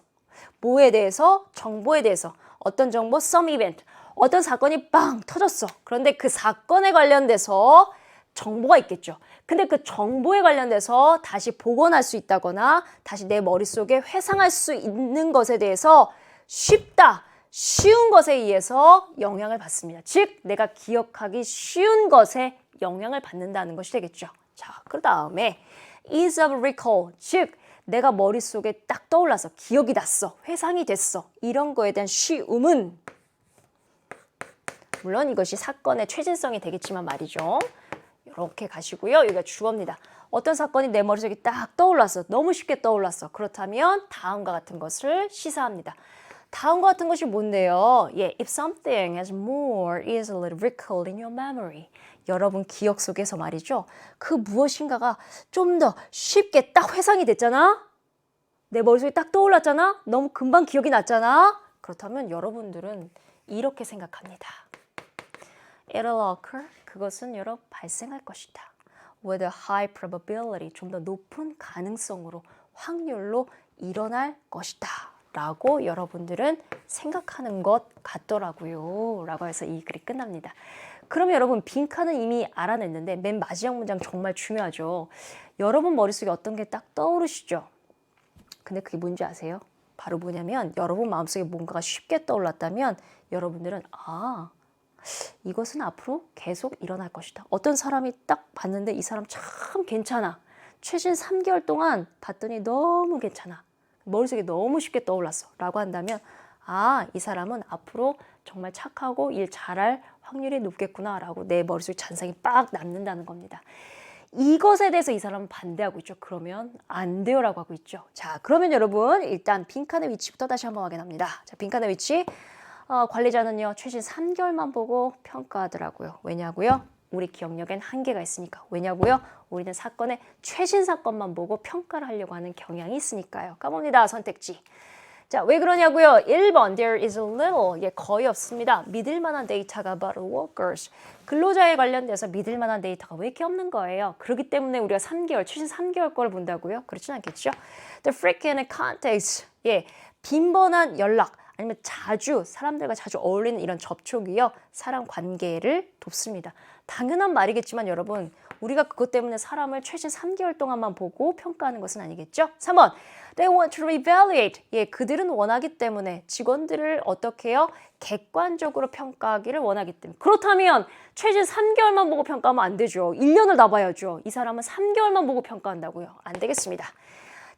뭐에 대해서? 정보에 대해서. 어떤 정보? some event. 어떤 사건이 빵 터졌어. 그런데 그 사건에 관련돼서 정보가 있겠죠. 근데 그 정보에 관련돼서 다시 복원할 수 있다거나 다시 내 머릿속에 회상할 수 있는 것에 대해서 쉬운 것에 의해서 영향을 받습니다. 즉 내가 기억하기 쉬운 것에 영향을 받는다는 것이 되겠죠. 자, 그 다음에 ease of recall, 즉 내가 머릿속에 딱 떠올라서 기억이 났어, 회상이 됐어, 이런 거에 대한 쉬움은 물론 이것이 사건의 최신성이 되겠지만 말이죠. 이렇게 가시고요. 여기가 주어입니다. 어떤 사건이 내 머릿속에 딱 떠올랐어. 너무 쉽게 떠올랐어. 그렇다면 다음과 같은 것을 시사합니다. 다음과 같은 것이 뭔데요? If something has more easily recalled in your memory. 여러분 기억 속에서 말이죠. 그 무엇인가가 좀 더 쉽게 딱 회상이 됐잖아? 내 머릿속에 딱 떠올랐잖아? 너무 금방 기억이 났잖아? 그렇다면 여러분들은 이렇게 생각합니다. It'll occur. 그것은 여러분 발생할 것이다. With a high probability. 좀 더 높은 가능성으로, 확률로 일어날 것이다. 라고 여러분들은 생각하는 것 같더라고요. 라고 해서 이 글이 끝납니다. 그러면 여러분 빈칸은 이미 알아냈는데 맨 마지막 문장 정말 중요하죠. 여러분 머릿속에 어떤 게 딱 떠오르시죠? 근데 그게 뭔지 아세요? 바로 뭐냐면 여러분 마음속에 뭔가가 쉽게 떠올랐다면 여러분들은 이것은 앞으로 계속 일어날 것이다. 어떤 사람이 딱 봤는데 이 사람 참 괜찮아. 최신 3개월 동안 봤더니 너무 괜찮아. 머릿속에 너무 쉽게 떠올랐어. 라고 한다면 이 사람은 앞으로 정말 착하고 일 잘할 확률이 높겠구나 라고 내 머릿속에 잔상이 빡 남는다는 겁니다. 이것에 대해서 이 사람은 반대하고 있죠. 그러면 안 돼요 라고 하고 있죠. 자, 그러면 여러분 일단 빈칸의 위치부터 다시 한번 확인합니다. 자, 빈칸의 위치. 관리자는요 최신 3개월만 보고 평가하더라고요. 왜냐고요? 우리 기억력엔 한계가 있으니까. 왜냐고요? 우리는 사건의 최신 사건만 보고 평가를 하려고 하는 경향이 있으니까요. 가봅니다. 선택지. 자, 왜 그러냐고요? 1번 There is a little, 거의 없습니다. 믿을 만한 데이터가 about workers. 근로자에 관련돼서 믿을 만한 데이터가 왜 이렇게 없는 거예요? 그렇기 때문에 우리가 3개월, 최신 3개월 거를 본다고요? 그렇진 않겠죠? The frequent contacts, 빈번한 연락. 아니면 자주 사람들과 자주 어울리는 이런 접촉이요. 사람 관계를 돕습니다. 당연한 말이겠지만 여러분 우리가 그것 때문에 사람을 최신 3개월 동안만 보고 평가하는 것은 아니겠죠? 3번 They want to evaluate. 예, 그들은 원하기 때문에 직원들을 어떻게 해요? 객관적으로 평가하기를 원하기 때문에. 그렇다면 최신 3개월만 보고 평가하면 안 되죠. 1년을 다 봐야죠. 이 사람은 3개월만 보고 평가한다고요. 안 되겠습니다.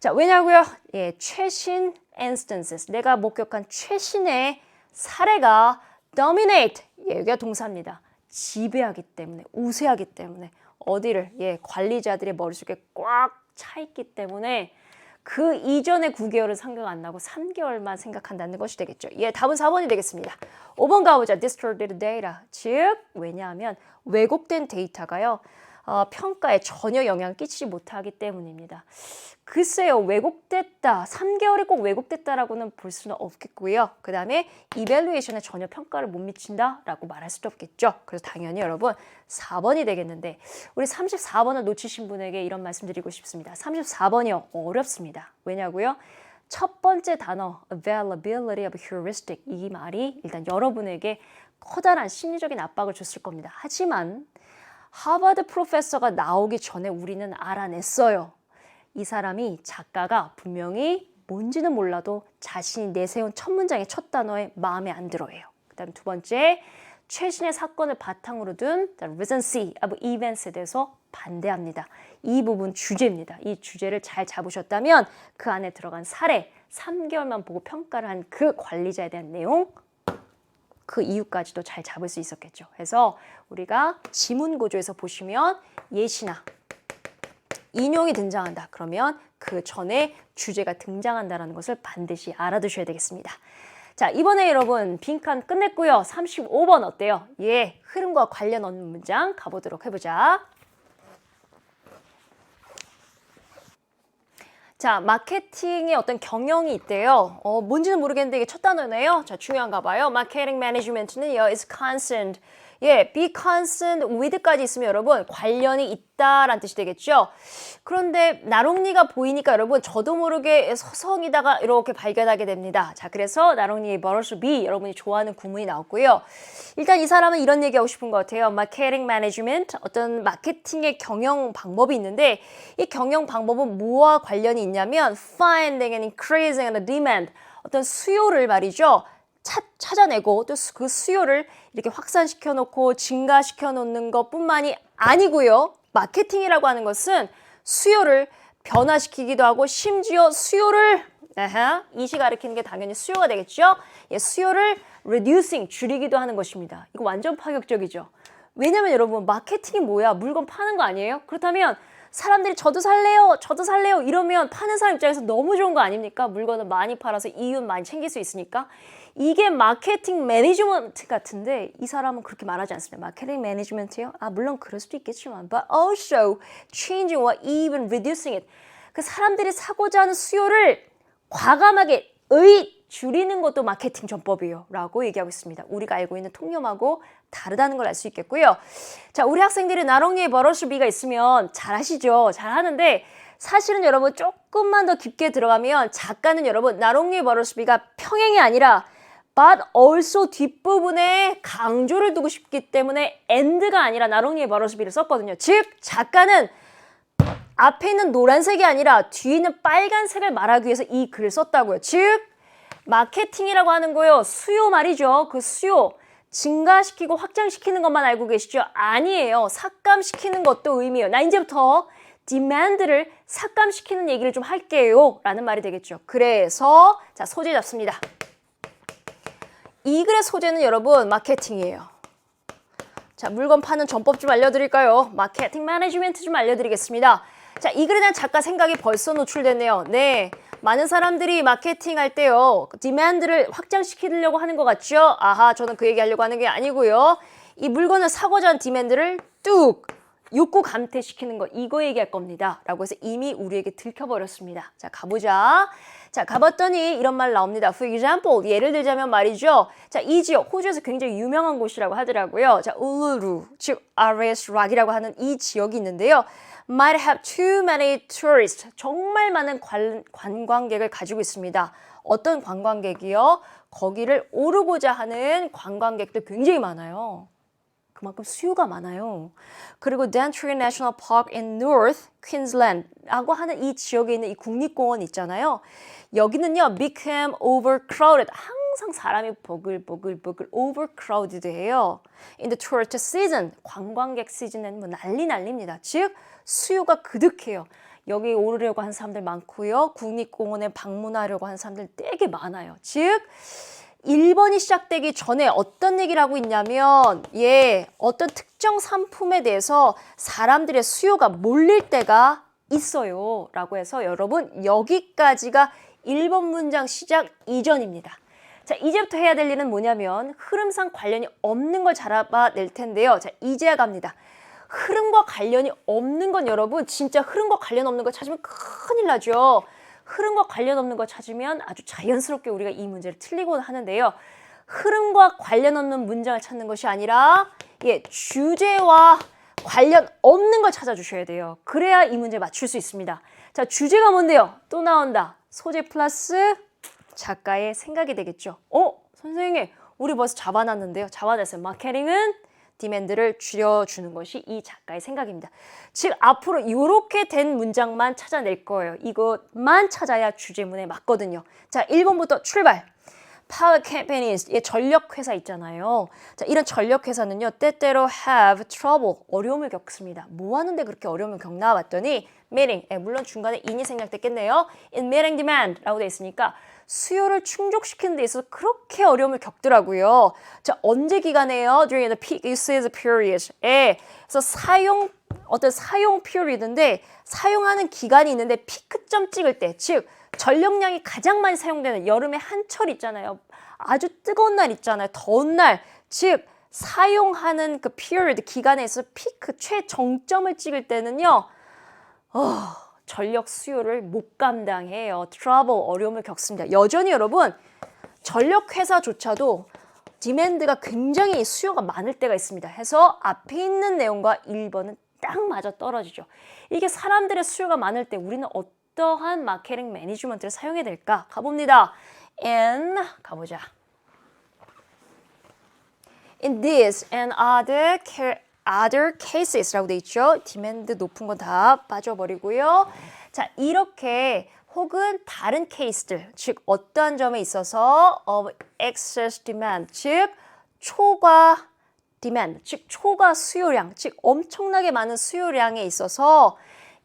자, 왜냐고요? 예, 최신 instances. 내가 목격한 최신의 사례가 dominate. 예, 여기가 동사입니다. 지배하기 때문에, 우세하기 때문에 어디를 관리자들의 머릿속에 꽉 차 있기 때문에 그 이전의 9개월은 생각 안 나고 3개월만 생각한다는 것이 되겠죠. 예, 답은 4번이 되겠습니다. 5번 가보자. Distorted data. 즉, 왜냐하면 왜곡된 데이터가요. 평가에 전혀 영향을 끼치지 못하기 때문입니다. 글쎄요. 왜곡됐다. 3개월이 꼭 왜곡됐다라고는 볼 수는 없겠고요. 그 다음에 이밸루에이션에 전혀 평가를 못 미친다라고 말할 수도 없겠죠. 그래서 당연히 여러분 4번이 되겠는데 우리 34번을 놓치신 분에게 이런 말씀 드리고 싶습니다. 34번이요. 어렵습니다. 왜냐고요? 첫 번째 단어 availability of heuristic 이 말이 일단 여러분에게 커다란 심리적인 압박을 줬을 겁니다. 하지만 하버드 프로페서가 나오기 전에 우리는 알아냈어요. 이 사람이 작가가 분명히 뭔지는 몰라도 자신이 내세운 첫 문장의 첫 단어에 마음에 안 들어해요. 그 다음 두 번째, 최신의 사건을 바탕으로 둔 the recency of events에 대해서 반대합니다. 이 부분 주제입니다. 이 주제를 잘 잡으셨다면 그 안에 들어간 사례, 3개월만 보고 평가를 한 그 관리자에 대한 내용, 그 이유까지도 잘 잡을 수 있었겠죠. 그래서 우리가 지문 구조에서 보시면 예시나 인용이 등장한다. 그러면 그 전에 주제가 등장한다는 것을 반드시 알아두셔야 되겠습니다. 자, 이번에 여러분 빈칸 끝냈고요. 35번 어때요? 예, 흐름과 관련 없는 문장 가보도록 해보자. 자, 마케팅의 어떤 경영이 있대요. 뭔지는 모르겠는데 이게 첫 단어네요. 자, 중요한가 봐요. 마케팅 매니지먼트는요, is concerned. 예, be concerned with까지 있으면 여러분 관련이 있다라는 뜻이 되겠죠. 그런데 나롱니가 보이니까 여러분 저도 모르게 서성이다가 이렇게 발견하게 됩니다. 자, 그래서 나롱니의 버러스 be 여러분이 좋아하는 구문이 나왔고요. 일단 이 사람은 이런 얘기하고 싶은 것 같아요. 마케팅 매니지먼트 어떤 마케팅의 경영 방법이 있는데 이 경영 방법은 뭐와 관련이 있냐면 finding and increasing the demand 어떤 수요를 말이죠. 찾아내고 또 그 수요를 이렇게 확산시켜 놓고 증가시켜 놓는 것뿐만이 아니고요. 마케팅이라고 하는 것은 수요를 변화시키기도 하고 심지어 수요를 이시 가리키는 게 당연히 수요가 되겠죠. 예, 수요를 reducing 줄이기도 하는 것입니다. 이거 완전 파격적이죠. 왜냐면 여러분 마케팅이 뭐야? 물건 파는 거 아니에요? 그렇다면 사람들이 저도 살래요 이러면 파는 사람 입장에서 너무 좋은 거 아닙니까? 물건을 많이 팔아서 이윤 많이 챙길 수 있으니까. 이게 마케팅 매니지먼트 같은데 이 사람은 그렇게 말하지 않습니다. 마케팅 매니지먼트요? 물론 그럴 수도 있겠지만 but also changing or even reducing it. 그 사람들이 사고자 하는 수요를 과감하게 줄이는 것도 마케팅 전법이에요 라고 얘기하고 있습니다. 우리가 알고 있는 통념하고 다르다는 걸 알 수 있겠고요. 자, 우리 학생들이 나롱니의 버러스 비가 있으면 잘하시죠. 잘하는데 사실은 여러분 조금만 더 깊게 들어가면 작가는 여러분 나롱니의 버러스 비가 평행이 아니라 but also 뒷부분에 강조를 두고 싶기 때문에 and가 아니라 나롱니의 버러스 비를 썼거든요. 즉 작가는 앞에 있는 노란색이 아니라 뒤에 있는 빨간색을 말하기 위해서 이 글을 썼다고요. 즉 마케팅이라고 하는 거요. 수요 말이죠. 그 수요 증가시키고 확장시키는 것만 알고 계시죠? 아니에요. 삭감시키는 것도 의미해요. 나 이제부터 demand를 삭감시키는 얘기를 좀 할게요. 라는 말이 되겠죠. 그래서 자 소재 잡습니다. 이 글의 소재는 여러분 마케팅이에요. 자, 물건 파는 전법 좀 알려드릴까요? 마케팅 매니지먼트 좀 알려드리겠습니다. 자, 이 글에 대한 작가 생각이 벌써 노출됐네요. 네, 많은 사람들이 마케팅 할 때요. 디맨드를 확장시키려고 하는 것 같죠? 아하, 저는 그 얘기 하려고 하는 게 아니고요. 이 물건을 사고자 하는 디맨드를 뚝 욕구 감퇴시키는 거 이거 얘기할 겁니다. 라고 해서 이미 우리에게 들켜버렸습니다. 자, 가보자. 자, 가봤더니 이런 말 나옵니다. For example, 예를 들자면 말이죠. 자, 이 지역, 호주에서 굉장히 유명한 곳이라고 하더라고요. 자, 울루루, 즉 RS 락이라고 하는 이 지역이 있는데요. Might have too many tourists. 정말 많은 관광객을 가지고 있습니다. 어떤 관광객이요? 거기를 오르고자 하는 관광객들 굉장히 많아요. 그만큼 수요가 많아요. 그리고 Daintree National Park in North Queensland라고 하는 이 지역에 있는 이 국립공원 있잖아요. 여기는요, became overcrowded. 항상 사람이 보글보글 overcrowded해요. In the tourist season, 관광객 시즌에는 뭐 난립니다. 즉, 수요가 그득해요. 여기 오르려고 하는 사람들 많고요. 국립공원에 방문하려고 하는 사람들 되게 많아요. 즉, 1번이 시작되기 전에 어떤 얘기를 하고 있냐면 어떤 특정 상품에 대해서 사람들의 수요가 몰릴 때가 있어요 라고 해서 여러분 여기까지가 1번 문장 시작 이전입니다. 자, 이제부터 해야 될 일은 뭐냐면 흐름상 관련이 없는 걸 잡아낼 텐데요. 자, 이제야 갑니다. 흐름과 관련이 없는 건 여러분 진짜 흐름과 관련 없는 거 찾으면 큰일 나죠. 흐름과 관련 없는 거 찾으면 아주 자연스럽게 우리가 이 문제를 틀리곤 하는데요. 흐름과 관련 없는 문장을 찾는 것이 아니라 주제와 관련 없는 걸 찾아주셔야 돼요. 그래야 이 문제 맞출 수 있습니다. 자, 주제가 뭔데요? 또 나온다. 소재 플러스 작가의 생각이 되겠죠. 선생님, 우리 벌써 잡아놨는데요. 잡아냈어요. 마케팅은 디맨드를 줄여주는 것이 이 작가의 생각입니다. 즉 앞으로 이렇게 된 문장만 찾아낼 거예요. 이것만 찾아야 주제문에 맞거든요. 자, 1번부터 출발. Power companies, 전력회사 있잖아요. 자, 이런 전력회사는요, 때때로 have trouble, 어려움을 겪습니다. 뭐 하는데 그렇게 어려움을 겪나 봤더니 meeting, 물론 중간에 in이 생략됐겠네요. In meeting demand라고 되어 있으니까 수요를 충족시키는 데 있어서 그렇게 어려움을 겪더라고요. 자, 언제 기간에요? During the peak usage period. 그래서 어떤 사용 period인데 사용하는 기간이 있는데 피크점 찍을 때, 즉 전력량이 가장 많이 사용되는 여름의 한철 있잖아요. 아주 뜨거운 날 있잖아요. 더운 날, 즉 사용하는 그 period 기간에서 피크 최정점을 찍을 때는요. 전력 수요를 못 감당해요. trouble, 어려움을 겪습니다. 여전히 여러분, 전력 회사조차도 디맨드가 굉장히 수요가 많을 때가 있습니다. 해서 앞에 있는 내용과 1번은 딱 맞아 떨어지죠. 이게 사람들의 수요가 많을 때 우리는 어떠한 마케팅 매니지먼트를 사용해야 될까? 가봅니다. 가보자. In this and other cases라고 돼 있죠. 디맨드 높은 건 다 빠져버리고요. 자, 이렇게 혹은 다른 케이스들, 즉 어떠한 점에 있어서 of excess demand, 즉 초과 demand, 즉 초과 수요량, 즉 엄청나게 많은 수요량에 있어서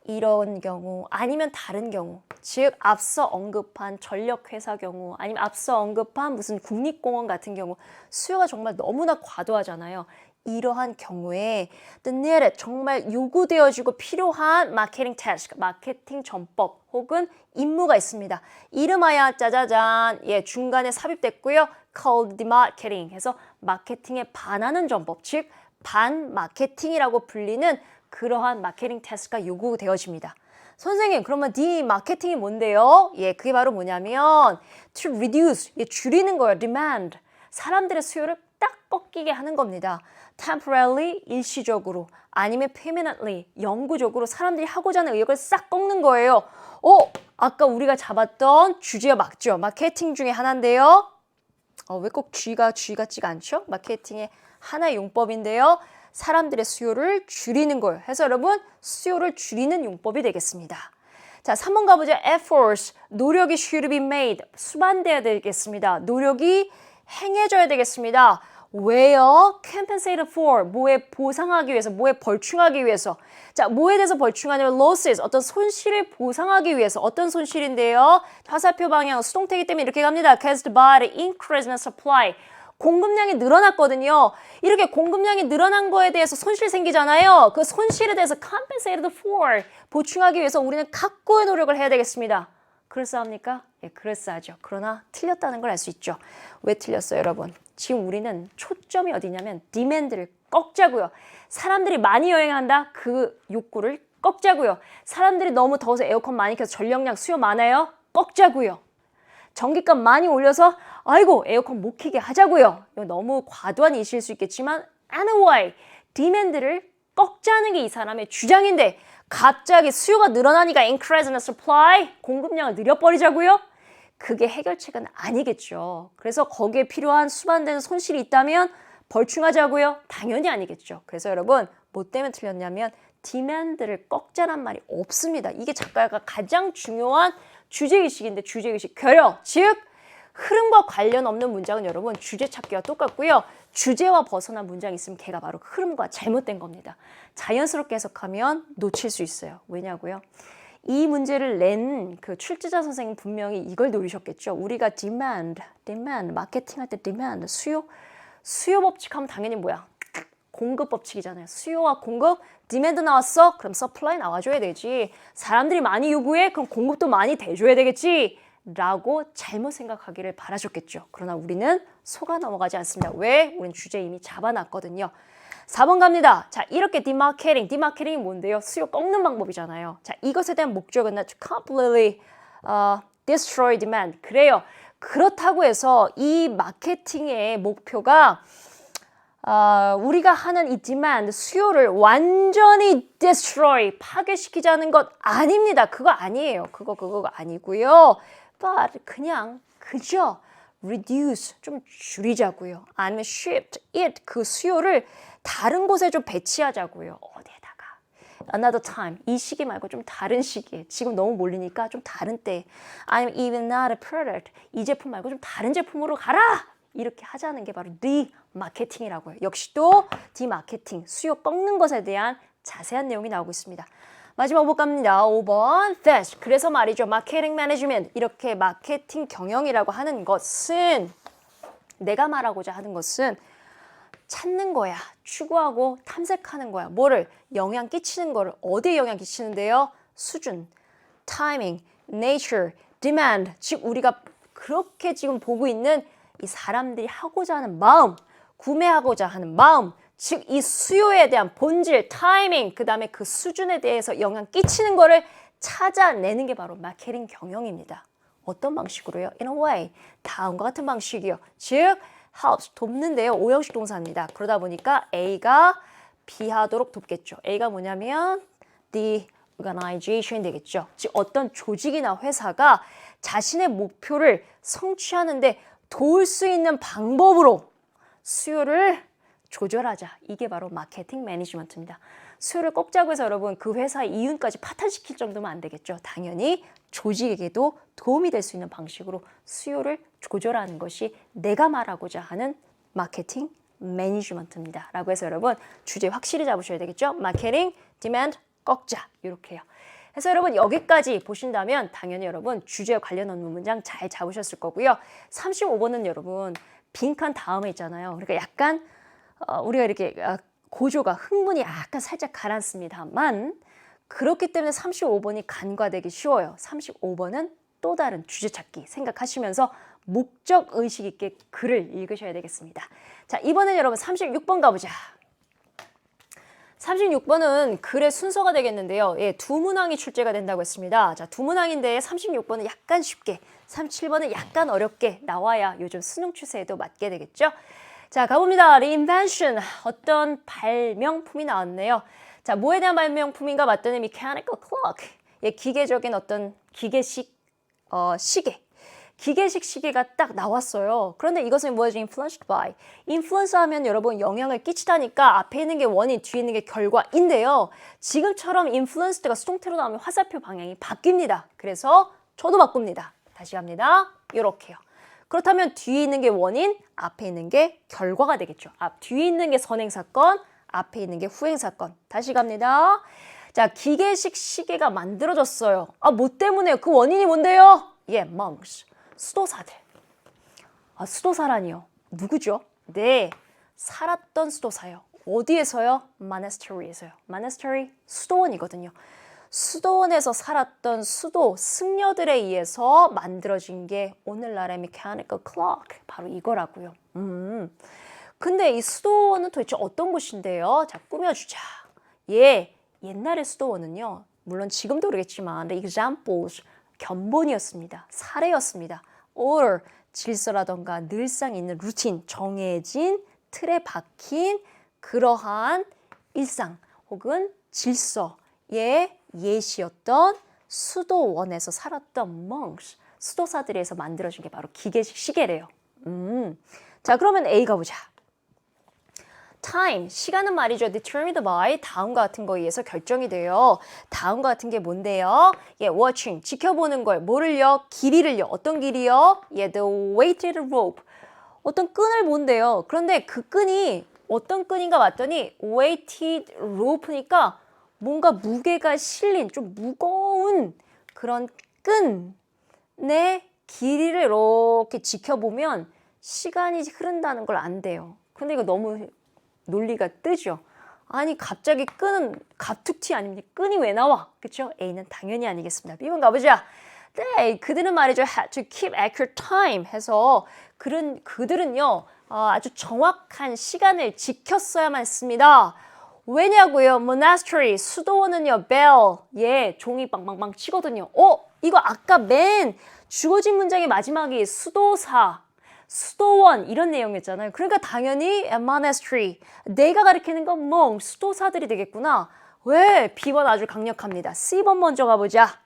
이런 경우 아니면 다른 경우, 즉 앞서 언급한 전력회사 경우 아니면 앞서 언급한 무슨 국립공원 같은 경우 수요가 정말 너무나 과도하잖아요. 이러한 경우에 the needed, 정말 요구되어지고 필요한 마케팅 태스크, 마케팅 전법 혹은 임무가 있습니다. 이름하여 짜자잔, 중간에 삽입됐고요. called the marketing 해서 마케팅에 반하는 전법, 즉 반마케팅이라고 불리는 그러한 마케팅 태스크가 요구되어집니다. 선생님, 그러면 디 마케팅이 뭔데요? 그게 바로 뭐냐면 to reduce, 줄이는 거예요. demand, 사람들의 수요를 딱 꺾이게 하는 겁니다. temporarily, 일시적으로, 아니면 permanently, 영구적으로 사람들이 하고자 하는 의욕을 싹 꺾는 거예요. 아까 우리가 잡았던 주제가 맞죠? 마케팅 중에 하나인데요. 왜 꼭 G 같지가 않죠? 마케팅의 하나의 용법인데요. 사람들의 수요를 줄이는 거예요. 해서 여러분, 수요를 줄이는 용법이 되겠습니다. 자, 3번 가보자. efforts, 노력이 should be made, 수반돼야 되겠습니다. 노력이 행해져야 되겠습니다. 왜요? compensated for, 뭐에 보상하기 위해서, 뭐에 벌충하기 위해서. 자, 뭐에 대해서 벌충하냐면 losses, 어떤 손실을 보상하기 위해서. 어떤 손실인데요? 화살표 방향, 수동태이기 때문에 이렇게 갑니다. caused by the increase in supply. 공급량이 늘어났거든요. 이렇게 공급량이 늘어난 거에 대해서 손실 생기잖아요. 그 손실에 대해서 compensated for, 보충하기 위해서 우리는 각고의 노력을 해야 되겠습니다. 그럴싸합니까? 그럴싸하죠. 그러나 틀렸다는 걸 알 수 있죠. 왜 틀렸어요, 여러분? 지금 우리는 초점이 어디냐면 디맨드를 꺾자고요. 사람들이 많이 여행한다? 그 욕구를 꺾자고요. 사람들이 너무 더워서 에어컨 많이 켜서 전력량 수요 많아요? 꺾자고요. 전기값 많이 올려서 아이고 에어컨 못 켜게 하자고요. 이거 너무 과도한 이슈일 수 있겠지만 anyway, 디맨드를 꺾자는 게 이 사람의 주장인데 갑자기 수요가 늘어나니까 increase in supply, 공급량을 늘려버리자고요? 그게 해결책은 아니겠죠. 그래서 거기에 필요한 수반되는 손실이 있다면 벌충하자고요? 당연히 아니겠죠. 그래서 여러분 뭐 때문에 틀렸냐면 demand를 꺾자란 말이 없습니다. 이게 작가가 가장 중요한 주제의식인데 주제의식 결여, 즉 흐름과 관련 없는 문장은 여러분 주제 찾기와 똑같고요. 주제와 벗어난 문장이 있으면 걔가 바로 흐름과 잘못된 겁니다. 자연스럽게 해석하면 놓칠 수 있어요. 왜냐고요? 이 문제를 낸 그 출제자 선생님 분명히 이걸 노리셨겠죠. 우리가 demand, 마케팅할 때 demand, 수요 법칙 하면 당연히 뭐야? 공급 법칙이잖아요. 수요와 공급, demand 나왔어? 그럼 supply 나와줘야 되지. 사람들이 많이 요구해? 그럼 공급도 많이 대줘야 되겠지. 라고 잘못 생각하기를 바라셨겠죠. 그러나 우리는 속아 넘어가지 않습니다. 왜? 우린 주제 이미 잡아놨거든요. 4번 갑니다. 자, 이렇게 디마케팅이 뭔데요? 수요 꺾는 방법이잖아요. 자, 이것에 대한 목적은 to completely destroy demand. 그래요. 그렇다고 해서 이 마케팅의 목표가 우리가 하는 이 demand, 수요를 완전히 destroy, 파괴시키자는 것 아닙니다. 그거 아니에요. 그거 아니고요. but 그저 reduce, 좀 줄이자고요. 아니면 shift it, 그 수요를 다른 곳에 좀 배치하자고요. 어디에다가. Another time, 이 시기 말고 좀 다른 시기에. 지금 너무 몰리니까 좀 다른 때. 아니면 even not a product, 이 제품 말고 좀 다른 제품으로 가라! 이렇게 하자는 게 바로 디마케팅이라고요. 역시 또 디마케팅, 수요 꺾는 것에 대한 자세한 내용이 나오고 있습니다. 마지막 못 갑니다. 5번 Thus, 그래서 말이죠. 마케팅 매니지먼트, 이렇게 마케팅 경영이라고 하는 것은 내가 말하고자 하는 것은 찾는 거야. 추구하고 탐색하는 거야. 뭐를? 영향 끼치는 거를. 어디에 영향 끼치는데요? 수준, 타이밍, nature, demand, 즉 우리가 그렇게 지금 보고 있는 이 사람들이 하고자 하는 마음, 구매하고자 하는 마음, 즉 이 수요에 대한 본질, 타이밍, 그 다음에 그 수준에 대해서 영향 끼치는 거를 찾아내는 게 바로 마케팅 경영입니다. 어떤 방식으로요? In a way, 다음과 같은 방식이요. 즉 helps, 돕는데요. 오형식 동사입니다. 그러다 보니까 A가 B 하도록 돕겠죠. A가 뭐냐면 the organization 되겠죠. 즉 어떤 조직이나 회사가 자신의 목표를 성취하는데 도울 수 있는 방법으로 수요를 조절하자. 이게 바로 마케팅 매니지먼트입니다. 수요를 꺾자고 해서 여러분 그 회사의 이윤까지 파탄시킬 정도면 안 되겠죠. 당연히 조직에게도 도움이 될 수 있는 방식으로 수요를 조절하는 것이 내가 말하고자 하는 마케팅 매니지먼트입니다. 라고 해서 여러분 주제 확실히 잡으셔야 되겠죠. 마케팅, 디맨드, 꺾자. 이렇게요. 그래서 여러분 여기까지 보신다면 당연히 여러분 주제와 관련 없는 문장 잘 잡으셨을 거고요. 35번은 여러분 빈칸 다음에 있잖아요. 그러니까 약간 우리가 이렇게 고조가 흥분이 약간 살짝 가라앉습니다만 그렇기 때문에 35번이 간과되기 쉬워요. 35번은 또 다른 주제 찾기 생각하시면서 목적 의식 있게 글을 읽으셔야 되겠습니다. 자, 이번엔 여러분 36번 가보자. 36번은 글의 순서가 되겠는데요. 예, 두 문항이 출제가 된다고 했습니다. 자, 두 문항인데 36번은 약간 쉽게, 37번은 약간 어렵게 나와야 요즘 수능 추세에도 맞게 되겠죠. 자, 가봅니다. reinvention, 어떤 발명품이 나왔네요. 자, 뭐에 대한 발명품인가 봤더니 mechanical clock, 예, 기계적인 어떤 기계식 시계. 기계식 시계가 딱 나왔어요. 그런데 이것은 뭐죠? influenced by. influence 하면 여러분 영향을 끼치다니까 앞에 있는 게 원인, 뒤에 있는 게 결과인데요. 지금처럼 influenced가 수동태로 나오면 화살표 방향이 바뀝니다. 그래서 저도 바꿉니다. 다시 갑니다. 이렇게요. 그렇다면 뒤에 있는 게 원인, 앞에 있는 게 결과가 되겠죠. 뒤에 있는 게 선행사건, 앞에 있는 게 후행사건. 다시 갑니다. 자, 기계식 시계가 만들어졌어요. 뭐 때문에요? 그 원인이 뭔데요? 예, monks. 수도사들. 수도사라니요. 누구죠? 네, 살았던 수도사요. 어디에서요? monastery에서요. monastery, 수도원이거든요. 수도원에서 살았던 수도 승려들에 의해서 만들어진 게 오늘날의 mechanical clock. 바로 이거라고요. 근데 이 수도원은 도대체 어떤 곳인데요? 자, 꾸며주자. 예, 옛날의 수도원은요. 물론 지금도 그러겠지만 the examples, 견본이었습니다. 사례였습니다. order, 질서라던가 늘상 있는 루틴, 정해진 틀에 박힌 그러한 일상 혹은 질서의 예시였던 수도원에서 살았던 monks, 수도사들에 의해서 만들어진 게 바로 기계식 시계래요. 자, 그러면 A 가보자. time, 시간은 말이죠. determined by, 다음과 같은 거에 의해서 결정이 돼요. 다음과 같은 게 뭔데요? 예, watching, 지켜보는 거예요. 뭐를요? 길이를요. 어떤 길이요? 예, the weighted rope. 어떤 끈을 본대요. 그런데 그 끈이 어떤 끈인가 봤더니 weighted rope니까 뭔가 무게가 실린 좀 무거운 그런 끈의 길이를 이렇게 지켜보면 시간이 흐른다는 걸 안대요. 근데 이거 너무 논리가 뜨죠. 아니 갑자기 끈은 갑툭튀 아닙니까? 끈이 왜 나와? 그쵸? A는 당연히 아니겠습니다. B번 가보자. 네, 그들은 말이죠. had to keep accurate time 해서 그들은요 아주 정확한 시간을 지켰어야만 했습니다. 왜냐고요? monastery, 수도원은요, bell, 예, 종이 빵빵빵 치거든요. 이거 아까 맨 주어진 문장의 마지막이 수도사, 수도원 이런 내용이었잖아요. 그러니까 당연히 monastery, 내가 가리키는 건 뭐 수도사들이 되겠구나. 왜? B번 아주 강력합니다. C번 먼저 가보자.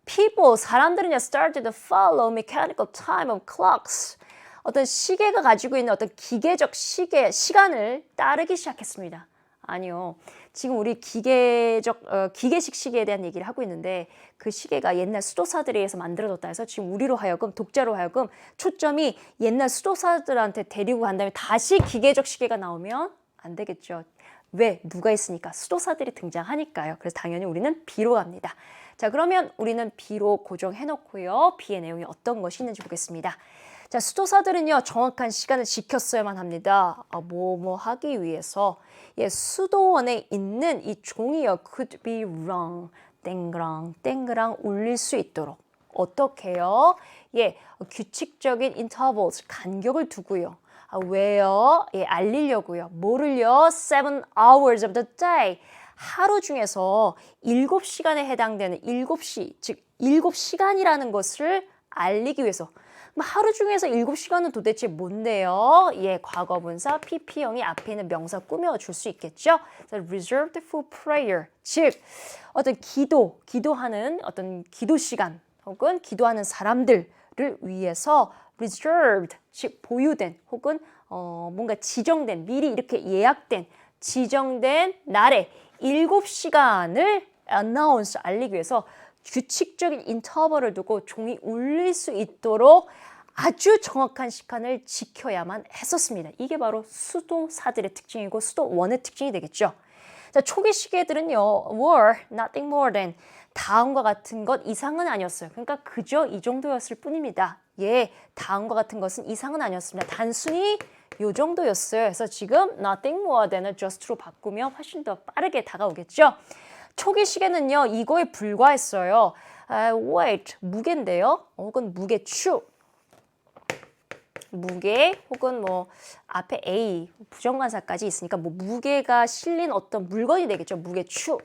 People, 사람들은요, started to follow mechanical time of clocks. 어떤 시계가 가지고 있는 어떤 기계적 시간을 따르기 시작했습니다. 아니요. 지금 우리 기계식 시계에 대한 얘기를 하고 있는데 그 시계가 옛날 수도사들에 의해서 만들어졌다 해서 지금 우리로 하여금, 독자로 하여금 초점이 옛날 수도사들한테 데리고 간 다음에 다시 기계적 시계가 나오면 안 되겠죠. 왜? 누가 있으니까? 수도사들이 등장하니까요. 그래서 당연히 우리는 B로 갑니다. 자, 그러면 우리는 B로 고정해놓고요. B의 내용이 어떤 것이 있는지 보겠습니다. 자, 수도사들은요, 정확한 시간을 지켰어야만 합니다. 뭐 하기 위해서. 예, 수도원에 있는 이 종이요, could be wrong, 땡그랑 울릴 수 있도록. 어떻게요? 예, 규칙적인 intervals, 간격을 두고요. 왜요? 예, 알리려고요. 뭐를요? 7 hours of the day. 하루 중에서 7시간에 해당되는 7시, 즉 7시간이라는 것을 알리기 위해서. 하루 중에서 7시간은 도대체 뭔데요? 예, 과거분사 PP형이 앞에 있는 명사 꾸며줄 수 있겠죠? reserved for prayer, 즉 어떤 기도하는 어떤 기도 시간 혹은 기도하는 사람들을 위해서 reserved, 즉 보유된 혹은 뭔가 지정된, 미리 이렇게 예약된 지정된 날에 7시간을 announce, 알리기 위해서 규칙적인 인터벌을 두고 종이 울릴 수 있도록 아주 정확한 시간을 지켜야만 했었습니다. 이게 바로 수도사들의 특징이고 수도원의 특징이 되겠죠. 자, 초기 시계들은요, were nothing more than, 다음과 같은 것 이상은 아니었어요. 그러니까 그저 이 정도였을 뿐입니다. 예, 다음과 같은 것은 이상은 아니었습니다. 단순히 요 정도였어요. 그래서 지금 nothing more than을 just로 바꾸면 훨씬 더 빠르게 다가오겠죠. 초기 시계는요, 이거에 불과했어요. weight, 무게인데요. 혹은 무게추. 무게 혹은 뭐 앞에 A, 부정관사까지 있으니까 뭐 무게가 실린 어떤 물건이 되겠죠. 무게추.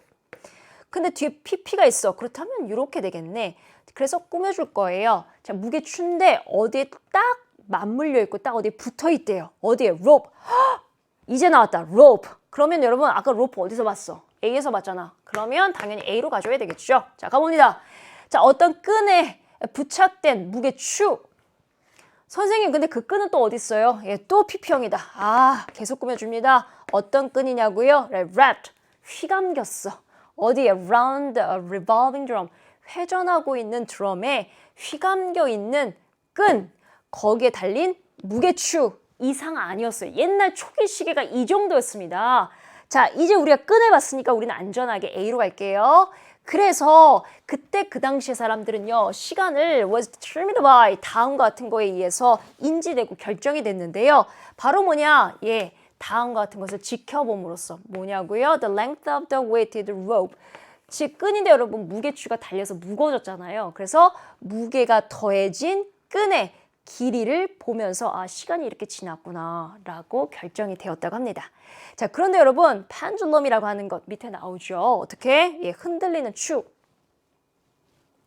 근데 뒤에 PP가 있어. 그렇다면 이렇게 되겠네. 그래서 꾸며줄 거예요. 자, 무게추인데 어디에 딱 맞물려 있고 딱 어디에 붙어 있대요. 어디에? rope. 이제 나왔다. rope. 그러면 여러분 아까 rope 어디서 봤어? A에서 봤잖아. 그러면 당연히 A로 가져야 되겠죠. 자, 가봅니다. 자, 어떤 끈에 부착된 무게추. 선생님, 근데 그 끈은 또 어디 있어요? 예, 또 PP형이다. 계속 꾸며줍니다. 어떤 끈이냐고요? wrapped, 휘감겼어. 어디에? round a revolving drum, 회전하고 있는 드럼에 휘감겨 있는 끈. 거기에 달린 무게추. 이상 아니었어요. 옛날 초기 시계가 이 정도였습니다. 자, 이제 우리가 끈해봤으니까 우리는 안전하게 A로 갈게요. 그래서 그때 그 당시의 사람들은요, 시간을 was determined by, 다음과 같은 거에 의해서 인지되고 결정이 됐는데요. 바로 뭐냐? 예, 다음과 같은 것을 지켜봄으로써 뭐냐고요? The length of the weighted rope. 즉, 끈인데 여러분 무게추가 달려서 무거워졌잖아요. 그래서 무게가 더해진 끈의 길이를 보면서 시간이 이렇게 지났구나 라고 결정이 되었다고 합니다. 자, 그런데 여러분 pendulum이라고 하는 것 밑에 나오죠. 어떻게? 예, 흔들리는 추.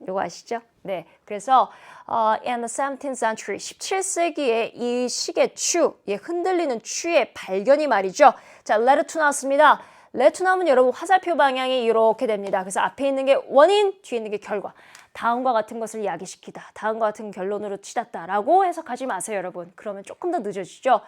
이거 아시죠? 네, 그래서 in the 17th century, 17세기에 이 시계 추, 예, 흔들리는 추의 발견이 말이죠. 자, letter to 나왔습니다. letter to 나오면 여러분 화살표 방향이 이렇게 됩니다. 그래서 앞에 있는 게 원인, 뒤에 있는 게 결과. 다음과 같은 것을 야기시키다. 다음과 같은 결론으로 치닫다라고 해석하지 마세요, 여러분. 그러면 조금 더 늦어지죠.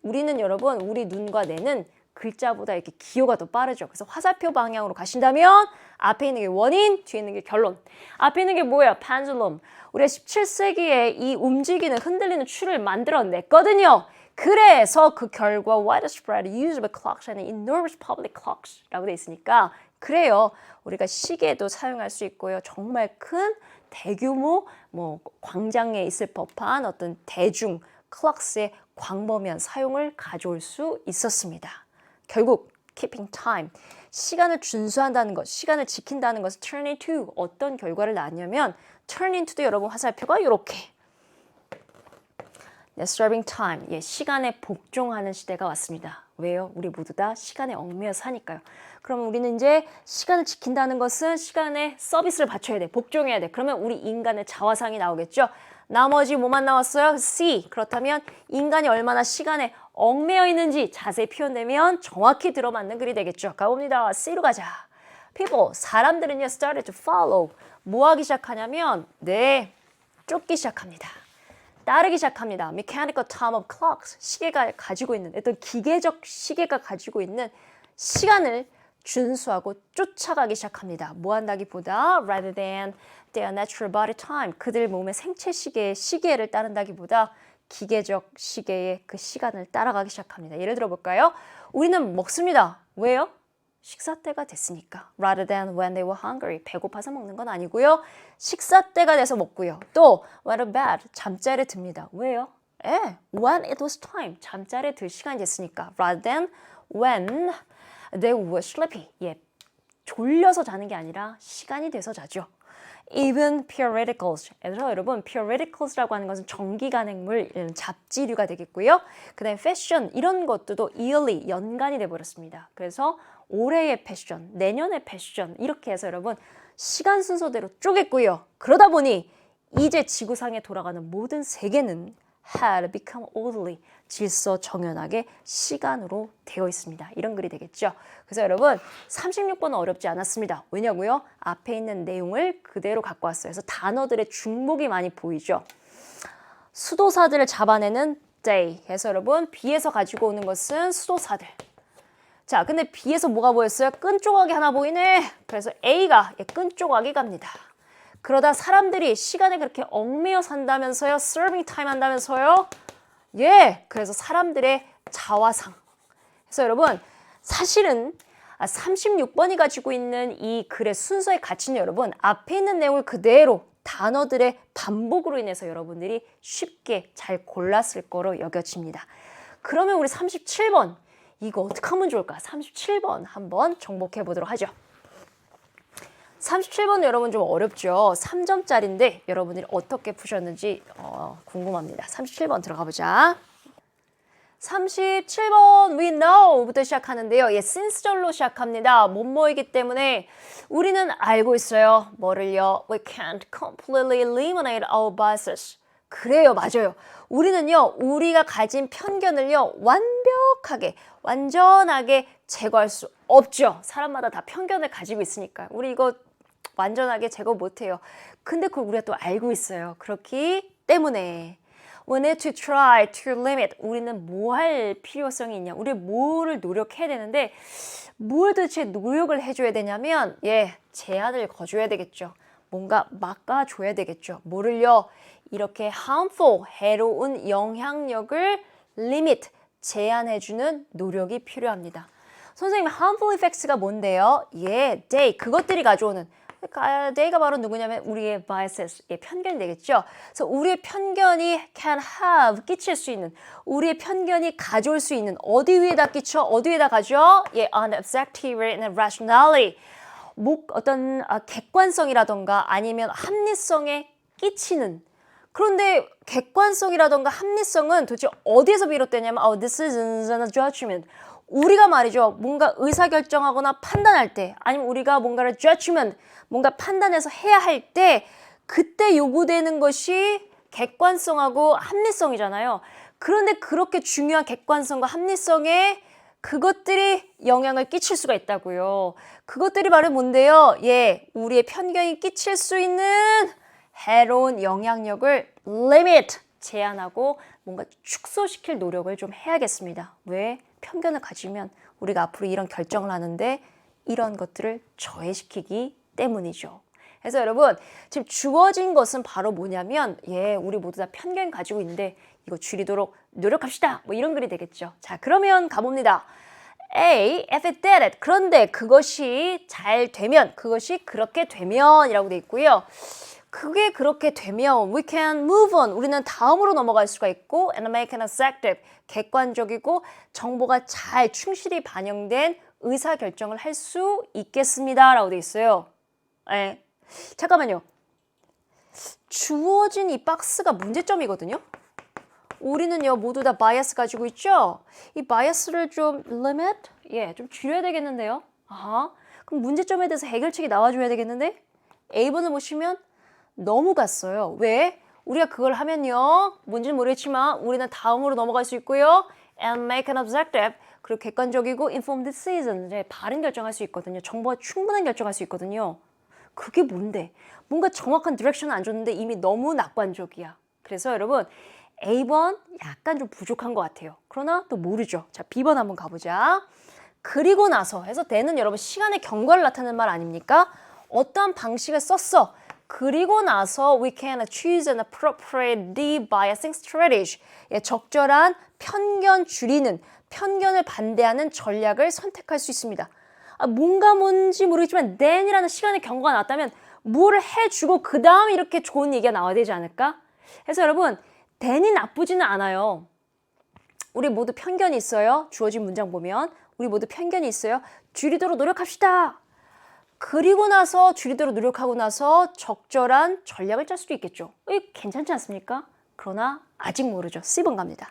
우리는 여러분, 우리 눈과 뇌는 글자보다 이렇게 기호가 더 빠르죠. 그래서 화살표 방향으로 가신다면 앞에 있는 게 원인, 뒤에 있는 게 결론. 앞에 있는 게 뭐예요? 펜줄럼. 우리가 17세기에 이 움직이는 흔들리는 추를 만들어냈거든요. 그래서 그 결과 widespread use of clocks and enormous public clocks라고 돼 있으니까 그래요. 우리가 시계도 사용할 수 있고요. 정말 큰 대규모 뭐 광장에 있을 법한 어떤 대중 clocks의 광범위한 사용을 가져올 수 있었습니다. 결국 keeping time, 시간을 준수한다는 것, 시간을 지킨다는 것은 turn into 어떤 결과를 낳냐면 turn into도 여러분 화살표가 이렇게 serving time, 예, 시간에 복종하는 시대가 왔습니다. 왜요? 우리 모두 다 시간에 얽매여 사니까요. 그러면 우리는 이제 시간을 지킨다는 것은 시간에 서비스를 바쳐야 돼, 복종해야 돼. 그러면 우리 인간의 자화상이 나오겠죠. 나머지 뭐만 나왔어요? C. 그렇다면 인간이 얼마나 시간에 얽매여 있는지 자세히 표현되면 정확히 들어맞는 글이 되겠죠. 가봅니다. C로 가자. People, 사람들은요, started to follow. 뭐 하기 시작하냐면, 네, 쫓기 시작합니다. 따르기 시작합니다. Mechanical time of clocks, 시계가 가지고 있는, 어떤 기계적 시계가 가지고 있는 시간을 준수하고 쫓아가기 시작합니다. 뭐 한다기보다 rather than their natural body time, 그들 몸의 생체 시계를 따른다기보다 기계적 시계의 그 시간을 따라가기 시작합니다. 예를 들어 볼까요? 우리는 먹습니다. 왜요? 식사 때가 됐으니까. Rather than when they were hungry. 배고파서 먹는 건 아니고요. 식사 때가 돼서 먹고요. 또 when to bed. 잠자리에 듭니다. 왜요? when it was time. 잠자리에 들 시간이 됐으니까. Rather than when they were sleepy. 예, 졸려서 자는 게 아니라 시간이 돼서 자죠. Even periodicals. 그래서 여러분, periodicals라고 하는 것은 정기간행물, 이런 잡지류가 되겠고요. 그 다음에 fashion, 이런 것들도 yearly, 연간이 돼버렸습니다. 그래서 올해의 패션, 내년의 패션, 이렇게 해서 여러분 시간 순서대로 쪼갰고요. 그러다 보니 이제 지구상에 돌아가는 모든 세계는 had become orderly, 질서정연하게 시간으로 되어 있습니다. 이런 글이 되겠죠. 그래서 여러분 36번은 어렵지 않았습니다. 왜냐고요? 앞에 있는 내용을 그대로 갖고 왔어요. 그래서 단어들의 중복이 많이 보이죠. 수도사들을 잡아내는 day. 그래서 여러분 B에서 가지고 오는 것은 수도사들. 자, 근데 B에서 뭐가 보였어요? 끈조각이 하나 보이네. 그래서 A가 끈조각이 갑니다. 그러다 사람들이 시간에 그렇게 얽매여 산다면서요. serving time 한다면서요. 예, 그래서 사람들의 자화상. 그래서 여러분 사실은 36번이 가지고 있는 이 글의 순서의 가치는 여러분 앞에 있는 내용을 그대로 단어들의 반복으로 인해서 여러분들이 쉽게 잘 골랐을 거로 여겨집니다. 그러면 우리 37번 이거 어떻게 하면 좋을까? 37번 한번 정복해 보도록 하죠. 37번은 여러분 좀 어렵죠. 3점짜리인데 여러분들이 어떻게 푸셨는지 궁금합니다. 37번 들어가 보자. 37번 we know부터 시작하는데요. 예, since절로 시작합니다. 뭐뭐이기 때문에 우리는 알고 있어요. 뭐를요? We can't completely eliminate our biases. 그래요, 맞아요. 우리는요, 우리가 가진 편견을요, 완전하게 제거할 수 없죠. 사람마다 다 편견을 가지고 있으니까. 우리 이거 완전하게 제거 못해요. 근데 그걸 우리가 또 알고 있어요. 그렇기 때문에 we need to try to limit. 우리는 뭐 할 필요성이 있냐? 우리 뭐를 노력해야 되는데 뭘 도대체 노력을 해줘야 되냐면 제한을 거줘야 되겠죠. 뭔가 막아줘야 되겠죠. 뭐를요? 이렇게 harmful, 해로운 영향력을 limit, 제한해주는 노력이 필요합니다. 선생님, harmful effects가 뭔데요? they, 그것들이 가져오는 they가 바로 누구냐면 우리의 biases, 편견이 되겠죠. 그래서 우리의 편견이 can have, 끼칠 수 있는, 우리의 편견이 가져올 수 있는, 어디 위에다 끼쳐? 어디 위에다 가져? on objectivity and rationality. 어떤 객관성이라던가 아니면 합리성에 끼치는. 그런데 객관성이라던가 합리성은 도대체 어디에서 비롯되냐면 this is a judgment. 우리가 말이죠. 뭔가 의사결정하거나 판단할 때 아니면 우리가 뭔가를 judgment, 뭔가 판단해서 해야 할 때 그때 요구되는 것이 객관성하고 합리성이잖아요. 그런데 그렇게 중요한 객관성과 합리성에 그것들이 영향을 끼칠 수가 있다고요. 그것들이 바로 뭔데요? 예, 우리의 편견이 끼칠 수 있는 해로운 영향력을 limit, 제한하고 뭔가 축소시킬 노력을 좀 해야겠습니다. 왜? 편견을 가지면 우리가 앞으로 이런 결정을 하는데 이런 것들을 저해시키기 때문이죠. 그래서 여러분, 지금 주어진 것은 바로 뭐냐면, 예, 우리 모두 다 편견 가지고 있는데 이거 줄이도록 노력합시다. 뭐 이런 글이 되겠죠. 자, 그러면 가봅니다. A, if it did it. 그런데 그것이 잘 되면, 그것이 그렇게 되면 이라고 돼 있고요. 그게 그렇게 되면 we can move on. 우리는 다음으로 넘어갈 수가 있고 and make an objective. 객관적이고 정보가 잘 충실히 반영된 의사결정을 할 수 있겠습니다. 라고 돼 있어요. 네. 잠깐만요. 주어진 이 박스가 문제점이거든요. 우리는요 모두 다 바이어스 가지고 있죠. 이 바이어스를 좀 limit, 예, 좀 줄여야 되겠는데요. 아하. 그럼 문제점에 대해서 해결책이 나와줘야 되겠는데 A번을 보시면 너무 갔어요. 왜? 우리가 그걸 하면요 뭔지는 모르겠지만 우리는 다음으로 넘어갈 수 있고요. And make an objective. 그리고 객관적이고 informed decision. 바른 결정할 수 있거든요. 정보가 충분한 결정할 수 있거든요. 그게 뭔데? 뭔가 정확한 디렉션을 안 줬는데 이미 너무 낙관적이야. 그래서 여러분 A번 약간 좀 부족한 것 같아요. 그러나 또 모르죠. 자, B번 한번 가보자. 그리고 나서 해서 되는 여러분 시간의 경과를 나타내는 말 아닙니까? 어떠한 방식을 썼어. 그리고 나서 we can choose an appropriate de-biasing strategy. 예, 적절한 편견 줄이는, 편견을 반대하는 전략을 선택할 수 있습니다. 뭔가 뭔지 모르겠지만 then이라는 시간의 경과가 나왔다면 뭐를 해주고 그 다음 이렇게 좋은 얘기가 나와야 되지 않을까? 그래서 여러분 then이 나쁘지는 않아요. 우리 모두 편견이 있어요. 주어진 문장 보면 우리 모두 편견이 있어요. 줄이도록 노력합시다. 그리고 나서 줄이도록 노력하고 나서 적절한 전략을 짤 수도 있겠죠. 괜찮지 않습니까? 그러나 아직 모르죠. C번 갑니다.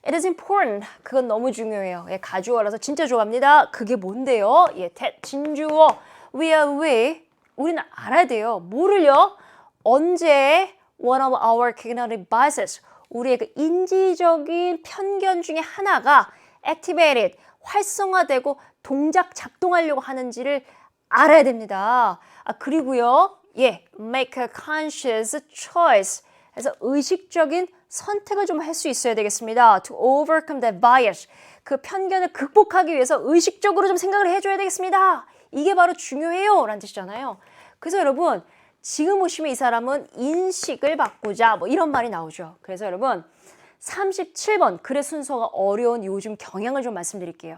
It is important. 그건 너무 중요해요. 예, 가주어라서 진짜 좋아합니다. 그게 뭔데요? 예, 진주어. 우리는 알아야 돼요. 뭐를요? 언제 one of our cognitive biases, 우리의 그 인지적인 편견 중에 하나가 activated, 활성화되고 동작 작동하려고 하는지를 알아야 됩니다. 그리고요, 예, make a conscious choice. 그래서 의식적인 선택을 좀 할 수 있어야 되겠습니다. To overcome that bias. 그 편견을 극복하기 위해서 의식적으로 좀 생각을 해줘야 되겠습니다. 이게 바로 중요해요. 라는 뜻이잖아요. 그래서 여러분, 지금 보시면 이 사람은 인식을 바꾸자. 뭐 이런 말이 나오죠. 그래서 여러분, 37번 글의 순서가 어려운 요즘 경향을 좀 말씀드릴게요.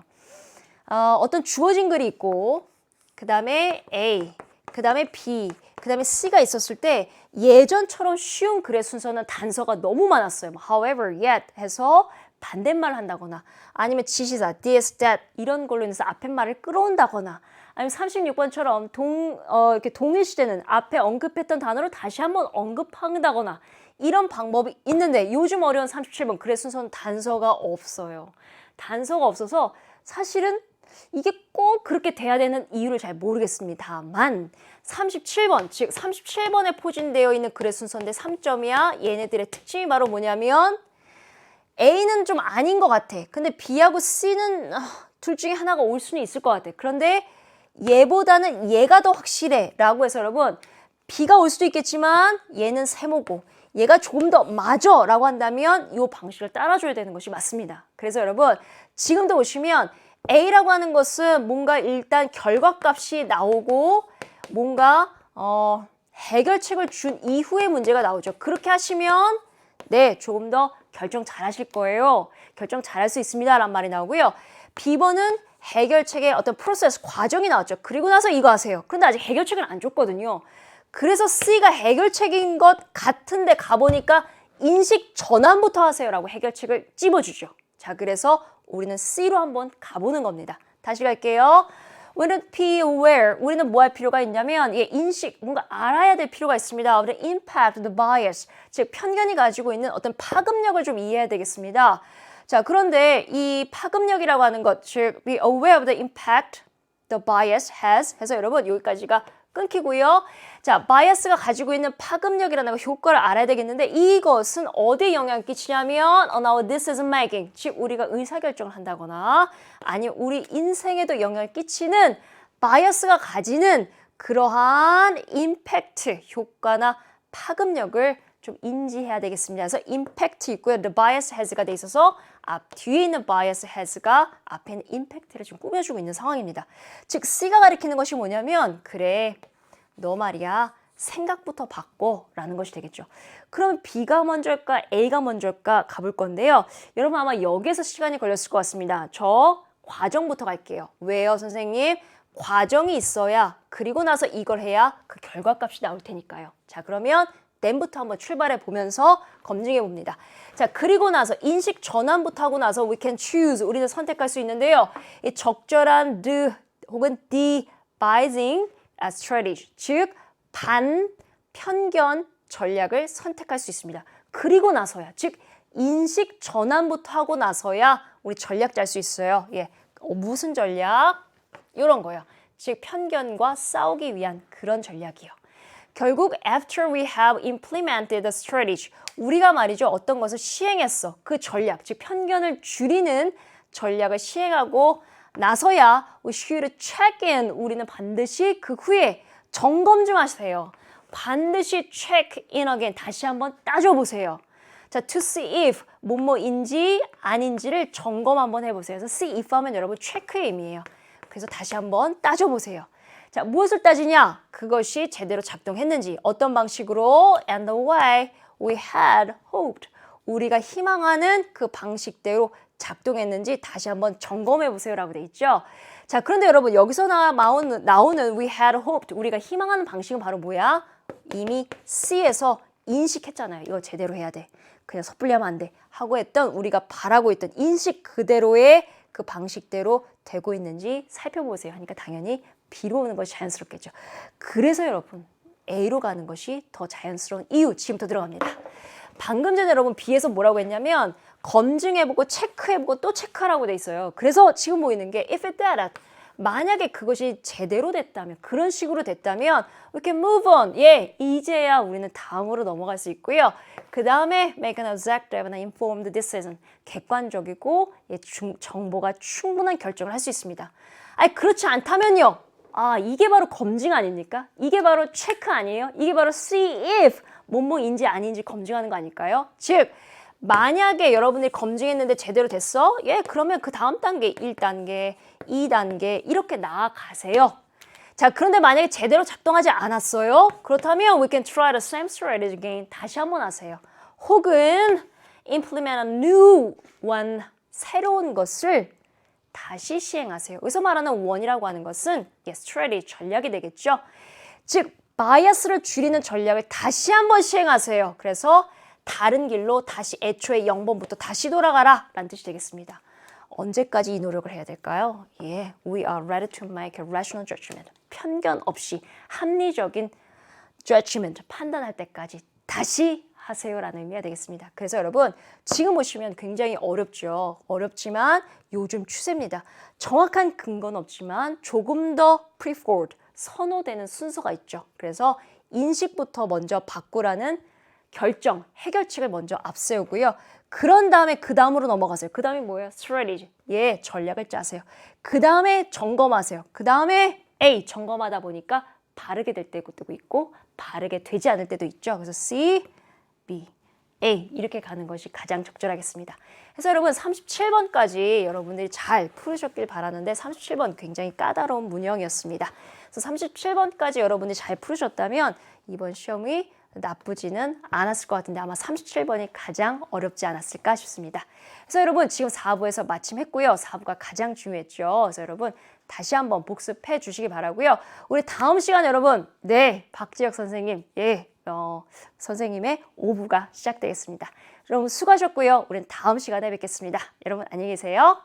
어떤 주어진 글이 있고 그 다음에 A, 그 다음에 B, 그 다음에 C가 있었을 때 예전처럼 쉬운 글의 순서는 단서가 너무 많았어요. However, yet 해서 반대말을 한다거나 아니면 지시사, this, that 이런 걸로 인해서 앞에 말을 끌어온다거나 아니면 36번처럼 이렇게 동일 시제는 앞에 언급했던 단어를 다시 한번 언급한다거나 이런 방법이 있는데 요즘 어려운 37번 글의 순서는 단서가 없어요. 단서가 없어서 사실은 이게 꼭 그렇게 돼야 되는 이유를 잘 모르겠습니다만 37번, 즉 37번에 포진되어 있는 글의 순서인데 3점이야. 얘네들의 특징이 바로 뭐냐면 A는 좀 아닌 것 같아. 근데 B하고 C는 둘 중에 하나가 올 수는 있을 것 같아. 그런데 얘보다는 얘가 더 확실해 라고 해서 여러분 B가 올 수도 있겠지만 얘는 세모고 얘가 조금 더 맞아 라고 한다면 이 방식을 따라줘야 되는 것이 맞습니다. 그래서 여러분 지금도 보시면 A라고 하는 것은 뭔가 일단 결과값이 나오고 뭔가 해결책을 준 이후에 문제가 나오죠. 그렇게 하시면 네, 조금 더 결정 잘 하실 거예요. 결정 잘 할 수 있습니다. 라는 말이 나오고요. B번은 해결책의 어떤 프로세스, 과정이 나왔죠. 그리고 나서 이거 하세요. 그런데 아직 해결책은 안 줬거든요. 그래서 C가 해결책인 것 같은데 가보니까 인식 전환부터 하세요. 라고 해결책을 찝어주죠. 자, 그래서 우리는 C로 한번 가보는 겁니다. 다시 갈게요. 우리는 be aware. 우리는 뭐 할 필요가 있냐면 인식, 뭔가 알아야 될 필요가 있습니다. 우리는 impact, the bias, 즉 편견이 가지고 있는 어떤 파급력을 좀 이해해야 되겠습니다. 자, 그런데 이 파급력이라고 하는 것, 즉 be aware of the impact the bias has 해서 여러분 여기까지가 끊기고요. 자, 바이어스가 가지고 있는 파급력이라는 효과를 알아야 되겠는데 이것은 어디에 영향을 끼치냐면 now decision making, 즉 우리가 의사결정을 한다거나 아니면 우리 인생에도 영향을 끼치는 바이어스가 가지는 그러한 임팩트, 효과나 파급력을 좀 인지해야 되겠습니다. 그래서 임팩트 있고요. The bias has가 돼 있어서 뒤에 있는 bias has가 앞에 있는 임팩트를 좀 꾸며주고 있는 상황입니다. 즉 C가 가리키는 것이 뭐냐면 그래, 너 말이야 생각부터 바꿔 라는 것이 되겠죠. 그럼 B가 먼저일까 A가 먼저일까 가볼 건데요. 여러분 아마 여기에서 시간이 걸렸을 것 같습니다. 저 과정부터 갈게요. 왜요 선생님? 과정이 있어야 그리고 나서 이걸 해야 그 결과값이 나올 테니까요. 자 그러면 then부터 한번 출발해 보면서 검증해 봅니다. 자 그리고 나서 인식 전환부터 하고 나서 we can choose, 우리는 선택할 수 있는데요. 이 적절한 the 혹은 devising strategy, 즉 반편견 전략을 선택할 수 있습니다. 그리고 나서야, 즉 인식 전환부터 하고 나서야 우리 전략 짤 수 있어요. 예, 무슨 전략? 이런 거요. 즉 편견과 싸우기 위한 그런 전략이요. 결국 after we have implemented the strategy, 우리가 말이죠 어떤 것을 시행했어. 그 전략, 즉 편견을 줄이는 전략을 시행하고 나서야 we should check in, 우리는 반드시 그 후에 점검 좀 하세요. 반드시 check in again, 다시 한번 따져보세요. 자, to see if 뭐뭐인지 아닌지를 점검 한번 해보세요. 그래서 see if 하면 여러분 체크의 의미예요. 그래서 다시 한번 따져보세요. 자, 무엇을 따지냐? 그것이 제대로 작동했는지, 어떤 방식으로 and the way we had hoped, 우리가 희망하는 그 방식대로 작동했는지 다시 한번 점검해보세요 라고 돼 있죠. 자, 그런데 여러분 여기서 나오는 we had hoped, 우리가 희망하는 방식은 바로 뭐야? 이미 C에서 인식했잖아요. 이거 제대로 해야 돼. 그냥 섣불리 하면 안 돼. 하고 했던 우리가 바라고 있던 인식 그대로의 그 방식대로 되고 있는지 살펴보세요 하니까 당연히 B로 오는 것이 자연스럽겠죠. 그래서 여러분 A로 가는 것이 더 자연스러운 이유, 지금부터 들어갑니다. 방금 전에 여러분 B에서 뭐라고 했냐면 검증해보고 체크해보고 또 체크하라고 돼 있어요. 그래서 지금 보이는 게 if it that, 만약에 그것이 제대로 됐다면, 그런 식으로 됐다면 we can move on. 예, 이제야 우리는 다음으로 넘어갈 수 있고요. 그 다음에 make an objective and informed decision. 객관적이고 정보가 충분한 결정을 할 수 있습니다. 아니 그렇지 않다면요. 아 이게 바로 검증 아닙니까? 이게 바로 체크 아니에요? 이게 바로 see if 뭐뭐인지 아닌지 검증하는 거 아닐까요? 즉 만약에 여러분들이 검증했는데 제대로 됐어? 예, 그러면 그 다음 단계 1단계, 2단계 이렇게 나아가세요. 자, 그런데 만약에 제대로 작동하지 않았어요? 그렇다면 we can try the same strategy again. 다시 한번 하세요. 혹은 implement a new one, 새로운 것을 다시 시행하세요. 여기서 말하는 one이라고 하는 것은 strategy, 전략이 되겠죠. 즉, 바이어스를 줄이는 전략을 다시 한번 시행하세요. 그래서 다른 길로 다시 애초에 0번부터 다시 돌아가라 라는 뜻이 되겠습니다. 언제까지 이 노력을 해야 될까요? 예, we are ready to make a rational judgment. 편견 없이 합리적인 judgment, 판단할 때까지 다시 하세요라는 의미가 되겠습니다. 그래서 여러분 지금 보시면 굉장히 어렵죠. 어렵지만 요즘 추세입니다. 정확한 근거는 없지만 조금 더 preferred, 선호되는 순서가 있죠. 그래서 인식부터 먼저 바꾸라는 결정, 해결책을 먼저 앞세우고요. 그런 다음에 그 다음으로 넘어가세요. 그 다음이 뭐예요? strategy. 예, 전략을 짜세요. 그 다음에 점검하세요. 그 다음에 A, 점검하다 보니까 바르게 될 때도 있고 바르게 되지 않을 때도 있죠. 그래서 C, B, A 이렇게 가는 것이 가장 적절하겠습니다. 그래서 여러분 37번까지 여러분들이 잘 풀으셨길 바라는데 37번 굉장히 까다로운 문형이었습니다. 그래서 37번까지 여러분들이 잘 풀으셨다면 이번 시험이 나쁘지는 않았을 것 같은데 아마 37번이 가장 어렵지 않았을까 싶습니다. 그래서 여러분 지금 4부에서 마침 했고요. 4부가 가장 중요했죠. 그래서 여러분 다시 한번 복습해 주시기 바라고요. 우리 다음 시간 여러분 박지혁 선생님 선생님의 5부가 시작되겠습니다. 여러분 수고하셨고요. 우리는 다음 시간에 뵙겠습니다. 여러분 안녕히 계세요.